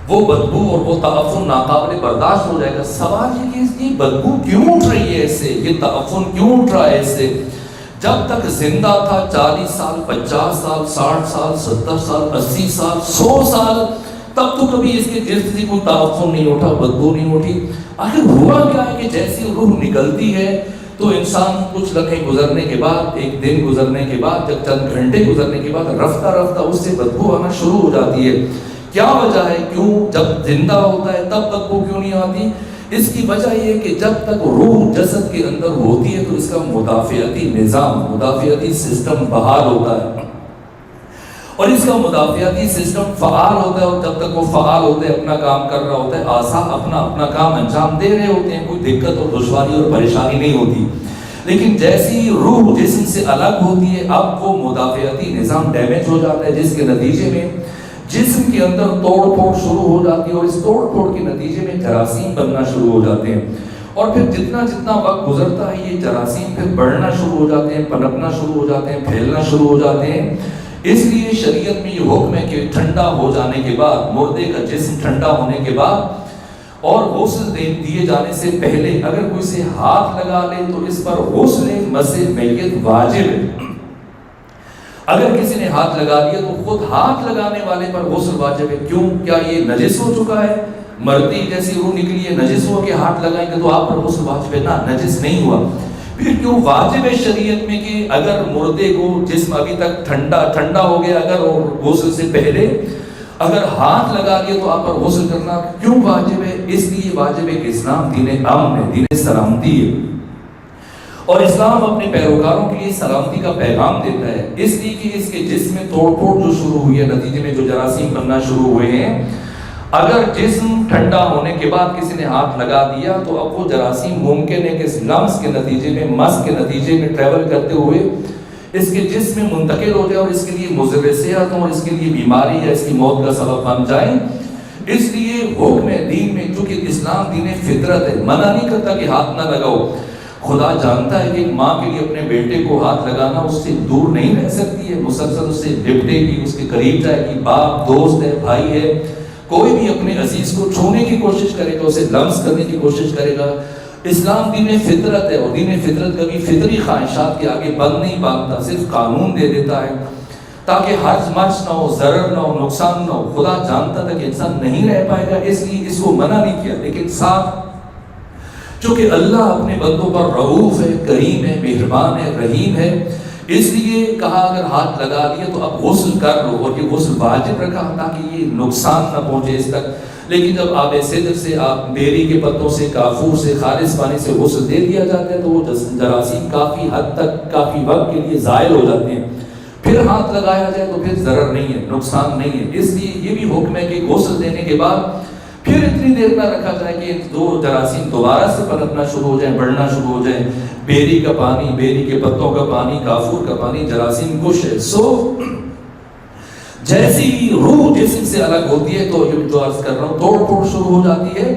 وہ بدبو اور وہ تعفن ناقابل برداشت ہو جائے گا۔ سوال یہ کہ اس کی بدبو کیوں اٹھ رہی ہے اس سے، یہ تعفن کیوں اٹھ رہا ہے اس سے؟ جب تک زندہ تھا 40 سال، 50 سال، 60 سال، 70 سال، 80 سال، 100 سال، تب تو کبھی اس کے جسم سے کوئی تعفن نہیں اٹھا، بدبو نہیں اٹھی۔ آخر ہوا کیا ہے کہ جیسی روح نکلتی ہے تو انسان کچھ لمحے گزرنے کے بعد، ایک دن گزرنے کے بعد، جب چند گھنٹے گزرنے کے بعد رفتہ رفتہ اس سے بدبو آنا شروع ہو جاتی ہے۔ کیا وجہ ہے؟ کیوں جب زندہ ہوتا ہے تب تک وہ کیوں نہیں آتی؟ اس کی وجہ یہ کہ جب تک روح جسد کے اندر ہوتی ہے تو اس کا مدافعتی نظام، مدافعتی سسٹم بحال ہوتا ہے، اور اس کا مدافعتی سسٹم فعال ہوتا ہے، اور جب تک وہ فعال ہوتا ہے، اپنا کام کر رہا ہوتا ہے، اعضاء اپنا کام انجام دے رہے ہوتے ہیں، کوئی دقت اور دشواری اور پریشانی نہیں ہوتی۔ لیکن جیسی روح جسم سے الگ ہوتی ہے اب وہ مدافعتی نظام ڈیمیج ہو جاتا ہے، جس کے نتیجے میں جسم کے اندر توڑ پھوڑ شروع ہو جاتی ہے، اور اس توڑ پھوڑ کے نتیجے میں جراثیم بننا شروع ہو جاتے ہیں، اور پھر جتنا وقت گزرتا ہے یہ جراثیم پھر بڑھنا شروع ہو جاتے ہیں، پنپنا شروع ہو جاتے ہیں، پھیلنا شروع ہو جاتے ہیں۔ اس لیے شریعت میں یہ حکم ہے کہ ٹھنڈا ہو جانے کے بعد، مردے کا جسم ٹھنڈا ہونے کے بعد اور غسل دیے جانے سے پہلے اگر کوئی سے ہاتھ لگا لے تو اس پر غسل مسح میت واجب ہے۔ اگر کسی نے ہاتھ لگا دیا تو خود ہاتھ لگانے والے پر غسل واجب ہے۔ کیوں؟ کیا یہ نجس ہو چکا ہے؟ مرتی جیسی روح نکلی ہے، نجس ہو کے ہاتھ لگائیں گے تو آپ پر غسل واجب ہے؟ نہ، نجس نہیں ہوا۔ پھر کیوں واجب ہے شریعت میں کہ اگر مردے کو جسم ابھی تک ٹھنڈا ہو گیا، اگر غسل سے پہلے اگر ہاتھ لگا دیا تو آپ پر غسل کرنا کیوں واجب ہے؟ اس لیے واجب ہے کہ اسلام دین امن ہے، دین سلامتی ہے، اور اسلام اپنے پیروکاروں کے لیے سلامتی کا پیغام دیتا ہے، اس لیے کہ اس کے جسم میں توڑ پھوڑ جو شروع ہوئی ہے، نتیجے میں جو جراثیم بننا شروع ہوئے ہیں، اگر جسم ٹھنڈا ہونے کے بعد کسی نے ہاتھ لگا دیا تو اب وہ جراثیم ممکن ہے کہ لمس کے نتیجے میں، مس کے نتیجے میں ٹریول کرتے ہوئے اس کے جسم میں منتقل ہو جائے اور اس کے لیے مضر صحت ہو اور اس کے لیے بیماری یا اس کی موت کا سبب بن جائے۔ اس لیے حکم دین میں، چونکہ اسلام دین فطرت ہے، منع نہیں کرتا کہ ہاتھ نہ لگاؤ۔ خدا جانتا ہے کہ ایک ماں کے لیے اپنے بیٹے کو ہاتھ لگانا اس سے دور نہیں رہ سکتی ہے، مسلسل اس سے لپٹے گی، اس کے قریب جائے گی، باپ، دوست ہے، بھائی ہے، کوئی بھی اپنے عزیز کو چھونے کی کوشش کرے گا، اسے لمس کرنے کی کوشش کرے گا۔ اسلام دین فطرت ہے، اور دین فطرت کبھی فطری خواہشات کے آگے بند نہیں باندھتا، صرف قانون دے دیتا ہے تاکہ حرج مرج نہ ہو، ضرر نہ ہو، نقصان نہ ہو۔ خدا جانتا تھا کہ انسان نہیں رہ پائے گا، اس لیے اس کو منع نہیں کیا، لیکن ساتھ چونکہ اللہ اپنے بندوں پر رؤوف ہے، کریم ہے، مہربان ہے، رحیم ہے، اس لیے کہا اگر ہاتھ لگا دیا تو اب غسل کر لو، اور یہ غسل واجب رکھا تاکہ یہ نقصان نہ پہنچے اس تک۔ لیکن جب آب سدر سے، آپ بیری کے پتوں سے، کافور سے، خالص پانی سے غسل دے دیا جاتا ہے تو وہ جراثیم کافی حد تک، کافی وقت کے لیے زائل ہو جاتے ہیں۔ پھر ہاتھ لگایا جائے تو پھر ضرر نہیں ہے، نقصان نہیں ہے۔ اس لیے یہ بھی حکم ہے کہ غسل دینے کے بعد پھر اتنی دیر نہ رکھا جائے کہ دو جراثیم دوبارہ سے پنپنا شروع ہو جائیں، بڑھنا شروع ہو جائیں۔ بیری کا پانی، بیری کے پتوں کا پانی، کافور کا پانی جراثیم کش ہے۔ جیسی ہی روح جسم سے الگ ہوتی ہے تو یہ جو عرض کر رہا ہوں، توڑ پھوڑ شروع ہو جاتی ہے،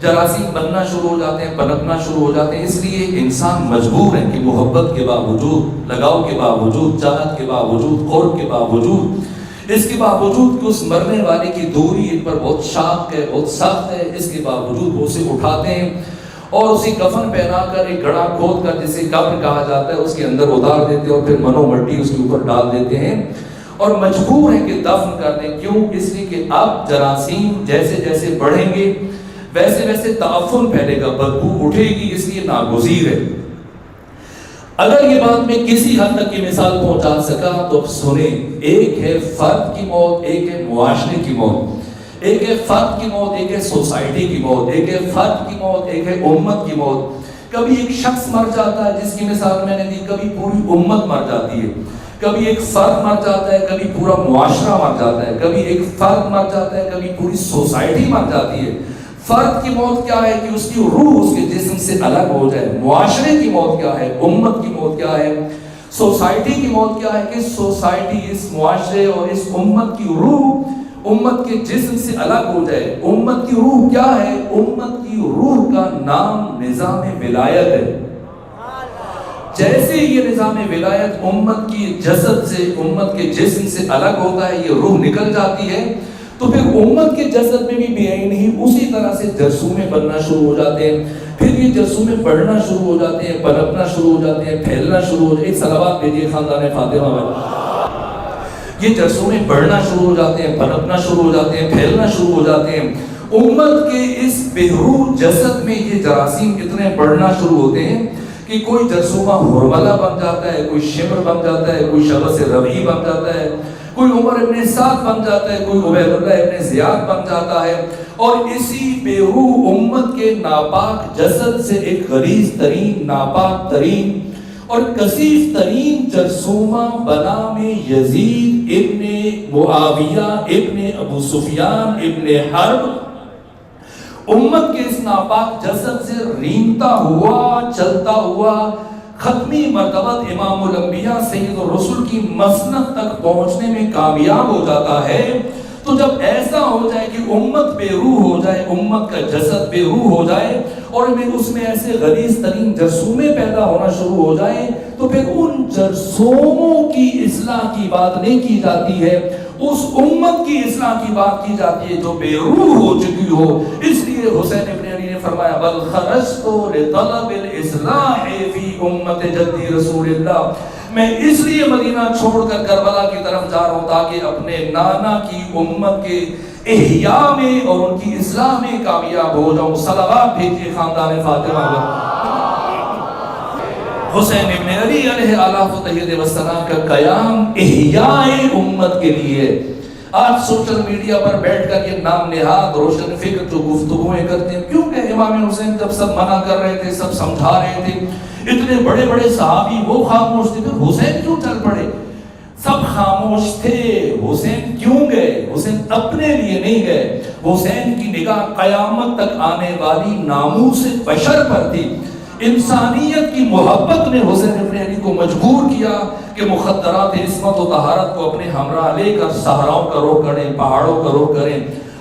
جراثیم بننا شروع ہو جاتے ہیں، پنپنا شروع ہو جاتے ہیں۔ اس لیے انسان مجبور ہے کہ محبت کے باوجود، لگاؤ کے باوجود، چاہت کے باوجود، قرب کے باوجود، اس کے باوجود کہ اس مرنے والے کی دوری ان پر بہت شاق ہے، بہت سخت ہے، اس کے باوجود وہ اسے اٹھاتے ہیں اور اسے کفن پہنا کر ایک گڑھا کھود کر، جسے قبر کہا جاتا ہے، اس کے اندر اتار دیتے ہیں اور پھر منو مٹی اس کے اوپر ڈال دیتے ہیں اور مجبور ہیں کہ دفن کر دیں۔ کیوں؟ اس لیے کہ اب جراثیم جیسے جیسے بڑھیں گے ویسے ویسے تعفن پھیلے گا، بدبو اٹھے گی، اس لیے ناگزیر ہے۔ اگر یہ بات میں کسی حد تک کی مثال پہنچا سکا تو سنیں، ایک ہے فرد کی موت، ایک ہے معاشرے کی موت، ایک ہے فرد کی موت، ایک ہے سوسائٹی کی موت، ایک ہے فرد کی موت، ایک ہے امت کی موت۔ کبھی ایک شخص مر جاتا ہے جس کی مثال میں نے دی، کبھی پوری امت مر جاتی ہے، کبھی ایک فرد مر جاتا ہے، کبھی پورا معاشرہ مر جاتا ہے، کبھی ایک فرد مر جاتا ہے، کبھی پوری سوسائٹی مر جاتی ہے۔ فرد کی موت کیا ہے کہ اس کی روح اس کے جسم سے الگ ہو جائے، معاشرے کی موت کیا ہے، امت کی موت کیا ہے، سوسائٹی کی موت کیا ہے کہ سوسائٹی اس معاشرے اور اس امت کی روح امت کے جسم سے الگ ہو جائے۔ امت کی روح کیا ہے؟ امت کی روح کا نام نظام ولایت ہے۔ جیسے یہ نظام ولایت امت کی جسد سے، امت کے جسم سے الگ ہوتا ہے، یہ روح نکل جاتی ہے، تو پھر امت کے جسد میں بھی بے عین ہی اسی طرح سے جرثومے بننا شروع ہو جاتے ہیں، پھر یہ جرثومے بڑھنا شروع ہو جاتے ہیں، پنپنا شروع ہو جاتے ہیں، پھیلنا شروع ہو جاتے ہیں۔ ایک صلوات بھیجیے خاندان فاطمہ میں۔ یہ جرثومے بڑھنا شروع ہو جاتے ہیں، پنپنا شروع ہو جاتے ہیں، پھیلنا شروع ہو جاتے ہیں۔ امت کے اس بے روح جسد میں یہ جراثیم اتنے بڑھنا شروع ہوتے ہیں کہ کوئی جرثومہ ہرملہ بن جاتا ہے، کوئی شمر بن جاتا ہے، کوئی شبث ربیع بن جاتا ہے، کوئی عمر ابن سعد بن جاتا ہے، کوئی عبید اللہ ابن زیاد بن جاتا ہے، اور اسی بے روح امت کے ناپاک جسد سے ایک غلیظ ترین، ناپاک ترین اور کثیف ترین جرثومہ بنام یزید ابن معاویہ ابن ابو سفیان ابن حرب امت کے اس ناپاک جسد سے رینگتا ہوا، چلتا ہوا، ختمی مرتبت امام الانبیاء سید الرسل کی مسند تک پہنچنے میں کامیاب ہو جاتا ہے۔ تو جب ایسا ہو جائے کہ امت بے روح ہو جائے، امت کا جسد بے روح ہو جائے اور اس میں ایسے غلیظ ترین جرثومے پیدا ہونا شروع ہو جائیں، تو پھر ان جرثوموں کی اصلاح کی بات نہیں کی جاتی ہے، اس امت کی اصلاح کی بات کی جاتی ہے جو بے روح ہو چکی ہو۔ اس لیے حسین ابن علی نے فرمایا بل خرجت لطلب الاصلاح فی امت جدی رسول اللہ، میں اس لیے مدینہ چھوڑ کر کربلا کی طرف جا رہا ہوں تاکہ اپنے نانا کی امت کے احیاء میں اور ان کی اصلاح میں کامیاب ہو جاؤں۔ صلوات بھیجیے خاندان فاطمہ پر۔ حسین ابن علی علیہ آلاف و تحیید و ثنا کا قیام احیاء امت کے لیے، آج سوشل میڈیا پر بیٹھ کر یہ نام نہاد روشن فکر جو گفتگویں کرتے ہیں، کیونکہ امام حسین جب سب منع کر رہے تھے، سب سمجھا رہے تھے، اتنے بڑے بڑے صحابی وہ خاموش تھے، پھر حسین کیوں چل پڑے؟ سب خاموش تھے، حسین کیوں گئے؟ حسین اپنے لیے نہیں گئے، حسین کی نگاہ قیامت تک آنے والی ناموس بشر پر تھی۔ انسانیت کی محبت نے حسین ابن علی کو مجبور کیا کہ مخدرات عصمت و طہارت کو اپنے ہمراہ لے کر صحراؤں کا رخ کریں، پہاڑوں کا رخ کریں۔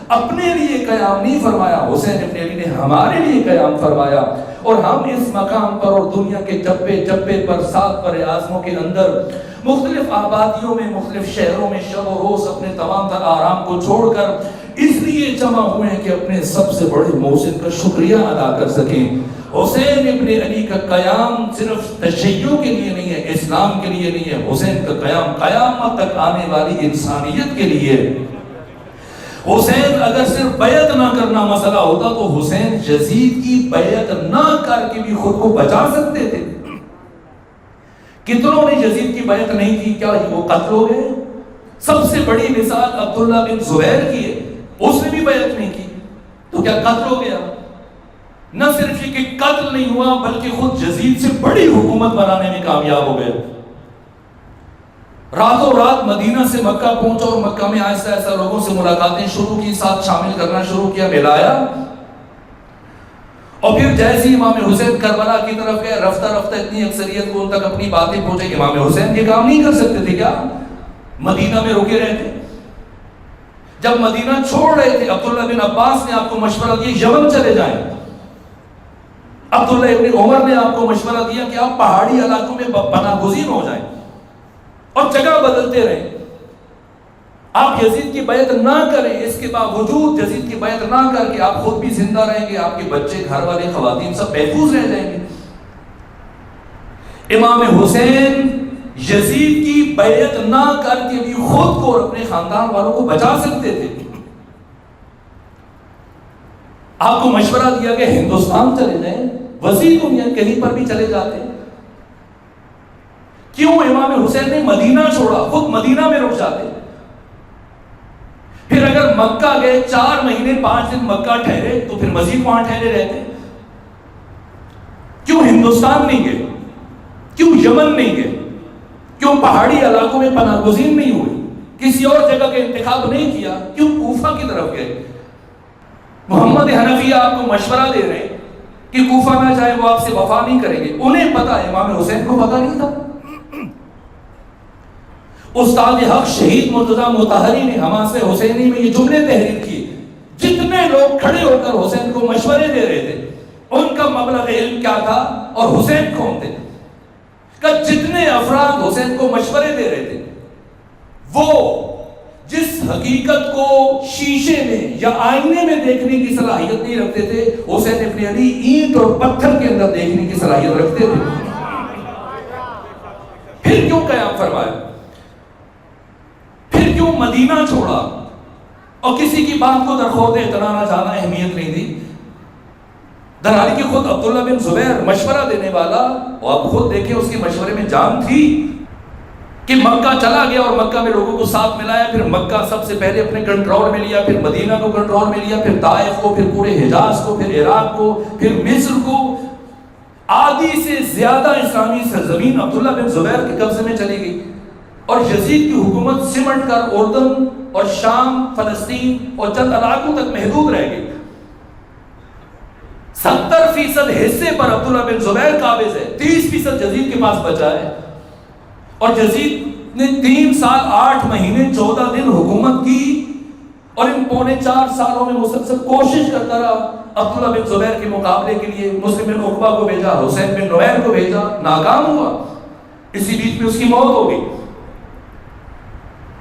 اپنے لیے قیام نہیں فرمایا، حسین ابن علی نے ہمارے لیے قیام فرمایا، اور ہم اس مقام پر اور دنیا کے چپے چپے پر 7 بر اعظموں کے اندر مختلف آبادیوں میں، مختلف شہروں میں شب و روز اپنے تمام تر آرام کو چھوڑ کر اس لیے جمع ہوئے ہیں کہ اپنے سب سے بڑے محسن کا شکریہ ادا کر سکیں۔ حسین ابن علی کا قیام صرف تشیع کے لیے نہیں ہے، اسلام کے لیے نہیں ہے، حسین کا قیام قیامت تک آنے والی انسانیت کے لیے۔ حسین اگر صرف بیعت نہ کرنا مسئلہ ہوتا تو حسین یزید کی بیعت نہ کر کے بھی خود کو بچا سکتے تھے۔ کتنوں نے یزید کی بیعت نہیں کی، کیا وہ قتل ہو گئے؟ سب سے بڑی مثال عبداللہ بن زبیر کی ہے، اس نے بھی بیعت نہیں کی تو کیا قتل ہو گیا؟ نہ صرف یہ کہ قتل نہیں ہوا بلکہ خود یزید سے بڑی حکومت بنانے میں کامیاب ہو گئے۔ راتوں رات مدینہ سے مکہ پہنچا اور مکہ میں آہستہ آہستہ لوگوں سے ملاقاتیں شروع کی، ساتھ شامل کرنا شروع کیا، ملایا، اور پھر جیسے ہی امام حسین کربلا کی طرف گئے، رفتہ رفتہ اتنی اکثریت کو ان تک اپنی باتیں پہنچے کہ امام حسین یہ کام نہیں کر سکتے تھے، کیا مدینہ میں رکے رہے تھے؟ جب مدینہ چھوڑ رہے تھے عبداللہ بن عباس نے آپ کو مشورہ دیا یمن چلے جائیں، عبداللہ ابن عمر نے آپ کو مشورہ دیا کہ آپ پہاڑی علاقوں میں پناہ گزین ہو جائیں اور جگہ بدلتے رہیں، آپ یزید کی بیعت نہ کریں، اس کے باوجود یزید کی بیعت نہ کر کے آپ خود بھی زندہ رہیں گے، آپ کے بچے، گھر والے، خواتین سب محفوظ رہ جائیں گے۔ امام حسین یزید کی بیعت نہ کر کے بھی خود کو اور اپنے خاندان والوں کو بچا سکتے تھے۔ آپ کو مشورہ دیا کہ ہندوستان چلے جائیں، وسیع دنیا کہیں پر بھی چلے جاتے، کیوں امام حسین نے مدینہ چھوڑا، خود مدینہ میں رک جاتے؟ پھر اگر مکہ گئے 4 مہینے 5 دن مکہ ٹھہرے تو پھر مزید وہاں ٹھہرے رہتے، کیوں ہندوستان نہیں گئے، کیوں یمن نہیں گئے، کیوں پہاڑی علاقوں میں پناہ گزین نہیں ہوئے، کسی اور جگہ کا انتخاب نہیں کیا، کیوں کوفہ کی طرف گئے؟ محمد حنفیہ آپ کو مشورہ دے رہے ہیں کہ کوفہ نہ جائے، وہ آپ سے وفا نہیں کریں گے، انہیں پتا، امام حسین کو پتا نہیں تھا۔ استاد حق شہید مرتضیٰ مطہری نے حماس حسینی میں یہ جملے تحریر کیے، جتنے لوگ کھڑے ہو کر حسین کو مشورے دے رہے تھے ان کا مبلغ علم کیا تھا اور حسین کون تھے، کہ جتنے افراد حسین کو مشورے دے رہے تھے وہ جس حقیقت کو شیشے میں یا آئینے میں دیکھنے کی صلاحیت نہیں رکھتے تھے، حسین ابن علی اینٹ اور پتھر کے اندر دیکھنے کی صلاحیت رکھتے تھے۔ پھر کیوں قیام فرمایا، پھر کیوں مدینہ چھوڑا اور کسی کی بات کو درخورد اعتنا نہ جانا، اہمیت نہیں دی؟ درحالی کہ خود عبداللہ بن زبیر مشورہ دینے والا، اور آپ خود دیکھیں اس کے مشورے میں جان تھی کہ مکہ چلا گیا اور مکہ میں لوگوں کو ساتھ ملایا، پھر مکہ سب سے پہلے اپنے کنٹرول میں لیا، پھر مدینہ کو کنٹرول میں لیا، پھر طائف کو، پھر پورے حجاز کو، پھر عراق کو، پھر مصر کو، آدھی سے زیادہ اسلامی سرزمین عبداللہ بن زبیر کے قبضے میں چلی گئی، اور یزید کی حکومت سمٹ کر اردن اور شام، فلسطین اور چند علاقوں تک محدود رہ گئی۔ 70% حصے پر عبداللہ بن زبیر قابض ہے، 30% یزید کے پاس بچا ہے، اور یزید نے 3 سال 8 مہینے 14 دن حکومت کی، اور ان پونے 4 سالوں میں مسلسل کوشش کرتا رہا عبداللہ بن زبیر کے مقابلے کے لیے۔ مسلم بن عقبہ کو بھیجا، حسین بن نویر کو بھیجا، ناکام ہوا، اسی بیچ میں اس کی موت ہو گئی،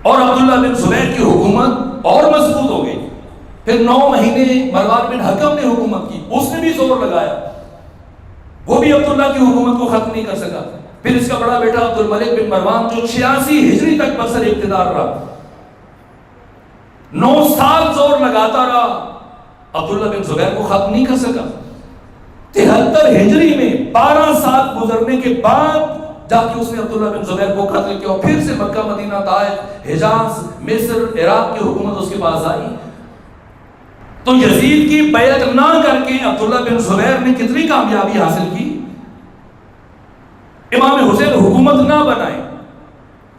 اور عبداللہ بن زبیر کی حکومت اور مضبوط ہو گئی۔ پھر 9 مہینے مروان بن حکم نے حکومت کی، اس نے بھی زور لگایا، وہ بھی عبداللہ کی حکومت کو ختم نہیں کر سکا۔ پھر اس کا بڑا بیٹا عبد الملک بن مروان جو 86 ہجری تک برسر اقتدار رہا، 9 سال زور لگاتا رہا، عبداللہ بن زبیر کو ختم نہیں کر سکا۔ 73 ہجری میں 12 سال گزرنے کے بعد جا کے اس نے عبداللہ بن زبیر کو قتل کیا، پھر سے مکہ مدینہ طائف حجاز مصر عراق کی حکومت اس کے پاس آئی. تو یزید کی بیعت نہ کر کے عبداللہ بن زبیر نے کتنی کامیابی حاصل کی. امام حسین حکومت نہ بنائے،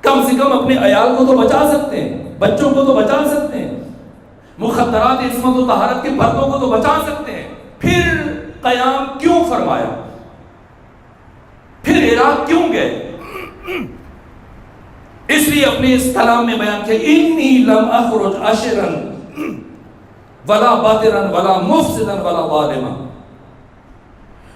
کم سے کم اپنے عیال کو تو بچا سکتے ہیں، بچوں کو تو بچا سکتے ہیں، مخدرات عصمت و طہارت کے پردوں کو تو بچا سکتے ہیں. پھر قیام کیوں فرمایا؟ پھر عراق کیوں گئے؟ اس لیے اپنے اس کلام میں بیان کیا، انی لم اخرج عشرا ولا باطرا ولا مفسدا ولا ظالما.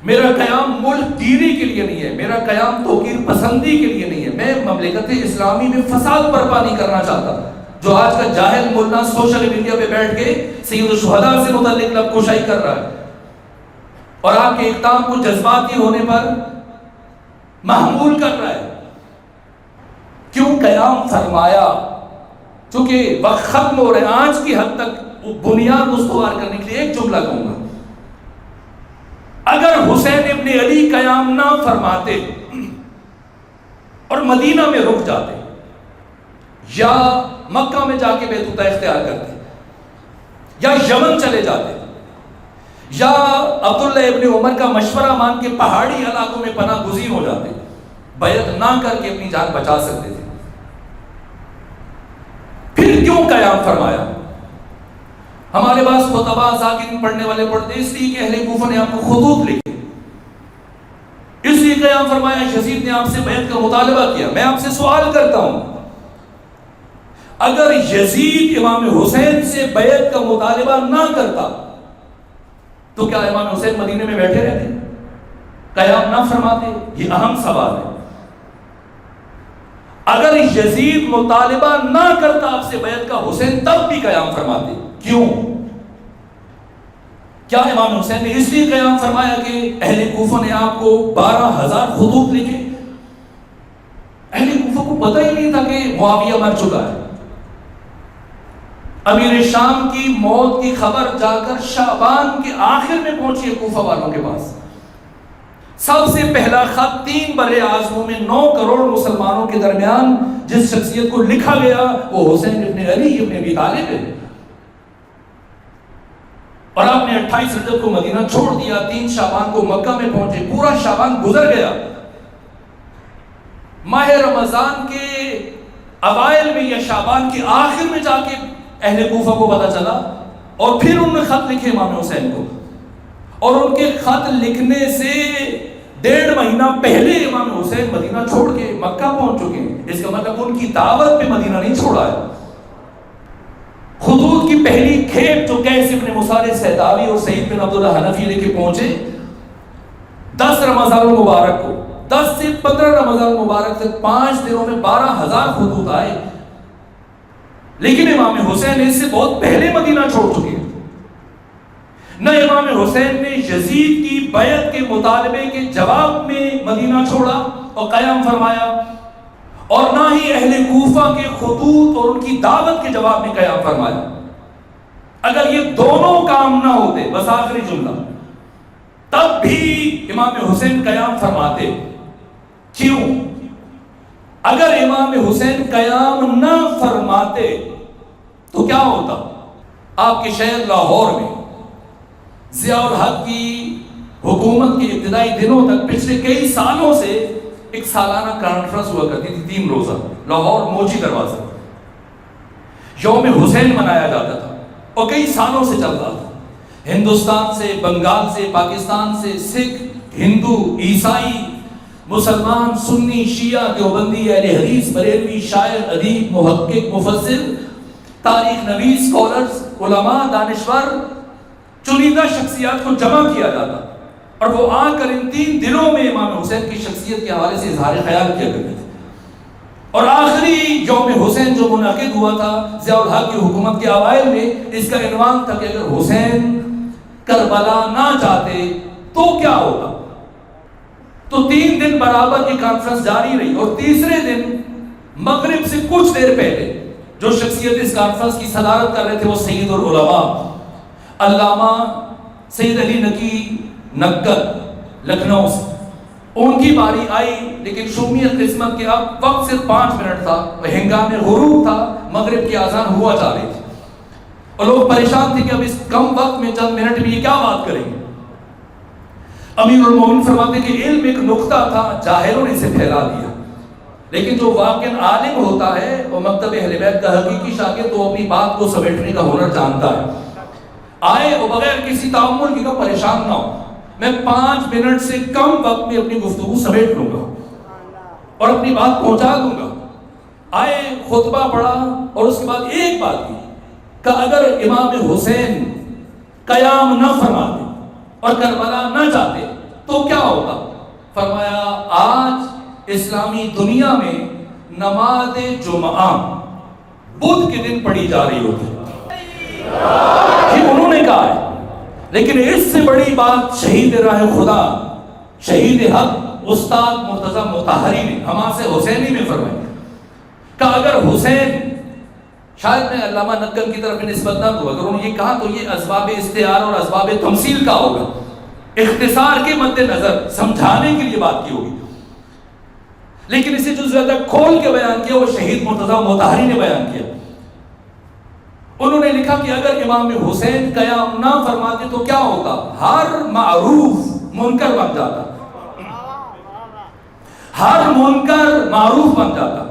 میرا قیام ملک گیری کے لیے نہیں ہے، میرا قیام توقیر پسندی کے لیے نہیں ہے. میں مملکت اسلامی میں فساد برپا نہیں کرنا چاہتا. جو آج کا جاہل ملا سوشل میڈیا پہ بیٹھ کے سید الشہداء سے متعلق لب کشائی کر رہا ہے اور آپ کے اقدام کو جذباتی ہونے پر محمول کر رہا ہے. کیوں قیام فرمایا؟ چونکہ وقت ختم ہو رہے ہیں. آج کی حد تک بنیاد استوار کرنے کے لیے ایک جملہ کہوں گا. اگر حسین ابن علی قیام نہ فرماتے اور مدینہ میں رک جاتے یا مکہ میں جا کے بیت اللہ اختیار کرتے یا یمن چلے جاتے یا عبداللہ ابن عمر کا مشورہ مان کے پہاڑی علاقوں میں پناہ گزین ہو جاتے، بیعت نہ کر کے اپنی جان بچا سکتے تھے. پھر کیوں قیام فرمایا؟ ہمارے پاس خطبہ ذاکرین پڑھنے والے پڑھتے اس لیے کہ اہل کوفہ نے آپ کو خطوط لکھے، اس لیے قیام فرمایا. یزید نے آپ سے بیعت کا مطالبہ کیا. میں آپ سے سوال کرتا ہوں، اگر یزید امام حسین سے بیعت کا مطالبہ نہ کرتا تو کیا امام حسین مدینے میں بیٹھے رہتے؟ قیام نہ فرماتے؟ یہ اہم سوال ہے. اگر یزید مطالبہ نہ کرتا آپ سے بیعت کا، حسین تب بھی قیام فرماتے. کیوں؟ کیا امام حسین نے اس لیے قیام فرمایا کہ اہل کوفہ نے آپ کو 12,000 خطوط لکھے؟ اہل کوفہ کو پتہ ہی نہیں تھا کہ معاویہ مر چکا ہے. امیر شام کی موت کی خبر جا کر شعبان کے آخر میں پہنچی ہے کوفہ والوں کے پاس. سب سے پہلا خط 3 برے اعظموں میں 9 کروڑ مسلمانوں کے درمیان جس شخصیت کو لکھا گیا وہ حسین ابن علی ابن ابی طالب ہے. اور آپ نے 28 رجب کو مدینہ چھوڑ دیا، 3 شعبان کو مکہ میں پہنچے. پورا شعبان گزر گیا. ماہ رمضان کے اوائل میں یا شعبان کے آخر میں جا کے اہل کوفہ کو پتہ چلا اور پھر انہوں نے خط لکھے امام حسین کو. اور ان کے خط لکھنے سے 1.5 مہینہ پہلے امام حسین مدینہ چھوڑ کے مکہ پہنچ چکے ہیں. اس کا مطلب ان کی دعوت پہ مدینہ نہیں چھوڑا ہے. خطوط کی پہلی کھیپ جو قیس ابن مصعب سہداوی اور سعید بن عبداللہ حنفی لے کے پہنچے 10 رمضان المبارک کو، 10 سے 15 رمضان المبارک سے 5 دنوں میں 12,000 خطوط آئے. لیکن امام حسین اس سے بہت پہلے مدینہ چھوڑ چکے ہیں. نہ امام حسین نے یزید کی بیعت کے مطالبے کے جواب میں مدینہ چھوڑا اور قیام فرمایا، اور نہ ہی اہل کوفہ کے خطوط اور ان کی دعوت کے جواب میں قیام فرمایا. اگر یہ دونوں کام نہ ہوتے، بس آخری جملہ، تب بھی امام حسین قیام فرماتے. کیوں؟ اگر امام حسین قیام نہ فرماتے تو کیا ہوتا؟ آپ کے شہر لاہور میں ضیاء الحق کی حکومت کے ابتدائی دنوں تک پچھلے کئی سالوں سے ایک سالانہ کانفرنس ہوا کرتی تھی 3 روزہ، لاہور موچی دروازہ. یوم حسین منایا جاتا تھا اور کئی سالوں سے چل رہا تھا. ہندوستان سے، بنگال سے، پاکستان سے سکھ، ہندو، عیسائی، مسلمان، سنی، شیعہ، دیوبندی، اہل حدیث، بریلوی، شاعر، ادیب، محقق، مفسر، تاریخ نویس، اسکالرز، علماء، دانشور، چنیدہ شخصیات کو جمع کیا جاتا اور وہ آ کر ان 3 دنوں میں امام حسین کی شخصیت کے حوالے سے اظہار خیال کیا کرتے تھے. اور آخری یوم حسین جو منعقد ہوا تھا ضیاء الحق کی حکومت کے اوائل میں، اس کا عنوان تھا کہ اگر حسین کربلا نہ جاتے تو کیا ہوتا. تو 3 دن برابر یہ کانفرنس جاری رہی اور تیسرے دن مغرب سے کچھ دیر پہلے جو شخصیت اس کانفرنس کی صدارت کر رہے تھے وہ سید العلماء علامہ سید علی نقی نقد لکھنؤ سے، ان کی باری آئی، لیکن شومیت قسمت کے اب وقت صرف 5 منٹ تھا، ہنگام غروب تھا، مغرب کی اذان ہوا جا رہی تھی اور لوگ پریشان تھے کہ اب اس کم وقت میں چند منٹ میں یہ کیا بات کریں گے۔ امیر المومنین فرماتے کہ علم ایک نقطہ تھا، جاہلوں نے اسے پھیلا دیا، لیکن جو واقعاً عالم ہوتا ہے وہ مکتب اہل بیت کا حقیقی شاگرد تو اپنی بات کو سمیٹنے کا ہنر جانتا ہے۔ آئے اور بغیر کسی تعامل کی کا پریشان نہ ہو، میں 5 منٹ سے کم وقت میں اپنی گفتگو سمیٹ لوں گا اور اپنی بات پہنچا دوں گا۔ آئے، خطبہ پڑھا اور اس کے بعد ایک بات کی کہ اگر امام حسین قیام نہ فرماتے اور کربلا نہ جاتے تو کیا ہوگا؟ فرمایا آج اسلامی دنیا میں نماز جمعہ بدھ کے دن پڑھی جا رہی ہوتی، یہ انہوں نے کہا ہے، لیکن اس سے بڑی بات شہید راہ خدا، شہید حق استاد مرتضی مطہری نے حماسِ حسینی میں فرمایا کہ اگر حسین، شاید میں علامہ نقل کی طرف نسبت نہ دوں، اگر انہوں نے یہ کہا تو یہ اسباب استعار اور اسباب تمثیل کا ہوگا، اختصار کے مد نظر سمجھانے کے لیے بات کی ہوگی، لیکن اسے جو زیادہ کھول کے بیان کیا وہ شہید مرتضی مطہری نے بیان کیا۔ انہوں نے لکھا کہ اگر امام حسین قیام نہ فرماتے تو کیا ہوتا؟ ہر معروف منکر بن جاتا، ہر منکر معروف بن جاتا۔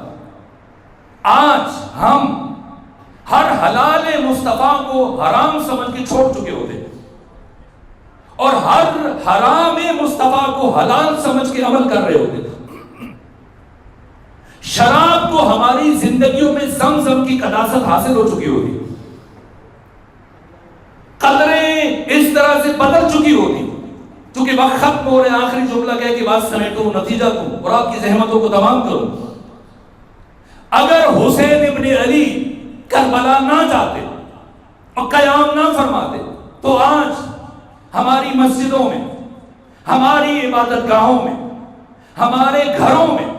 آج ہم ہر حلال مصطفیٰ کو حرام سمجھ کے چھوڑ چکے ہوتے اور ہر حرام مصطفیٰ کو حلال سمجھ کے عمل کر رہے ہوتے۔ شراب کو ہماری زندگیوں میں زمزم کی قداست حاصل ہو چکی ہوتی، قدریں اس طرح سے بدل چکی ہوتی، چونکہ وقت ختم ہو رہے، آخری جملہ کہے کہ بات سمیٹو، نتیجہ دوں اور آپ کی زحمتوں کو تمام کروں۔ اگر حسین ابن علی کربلا نہ جاتے اور قیام نہ فرماتے تو آج ہماری مسجدوں میں، ہماری عبادت گاہوں میں، ہمارے گھروں میں،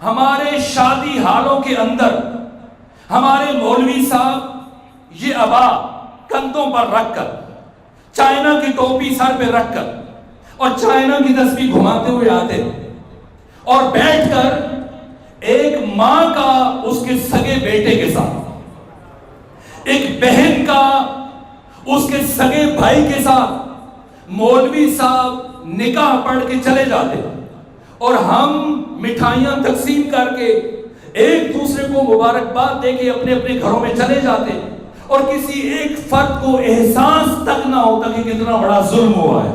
ہمارے شادی حالوں کے اندر ہمارے مولوی صاحب یہ عبا کندھوں پر رکھ کر، چائنا کی ٹوپی سر پہ رکھ کر اور چائنا کی تسبیح گھماتے ہوئے آتے اور بیٹھ کر ایک ماں کا اس کے سگے بیٹے کے ساتھ، ایک بہن کا اس کے سگے بھائی کے ساتھ مولوی صاحب نکاح پڑھ کے چلے جاتے اور ہم مٹھائیاں تقسیم کر کے ایک دوسرے کو مبارکباد دے کے اپنے اپنے گھروں میں چلے جاتے اور کسی ایک فرد کو احساس تک نہ ہوتا کہ کتنا بڑا ظلم ہوا ہے۔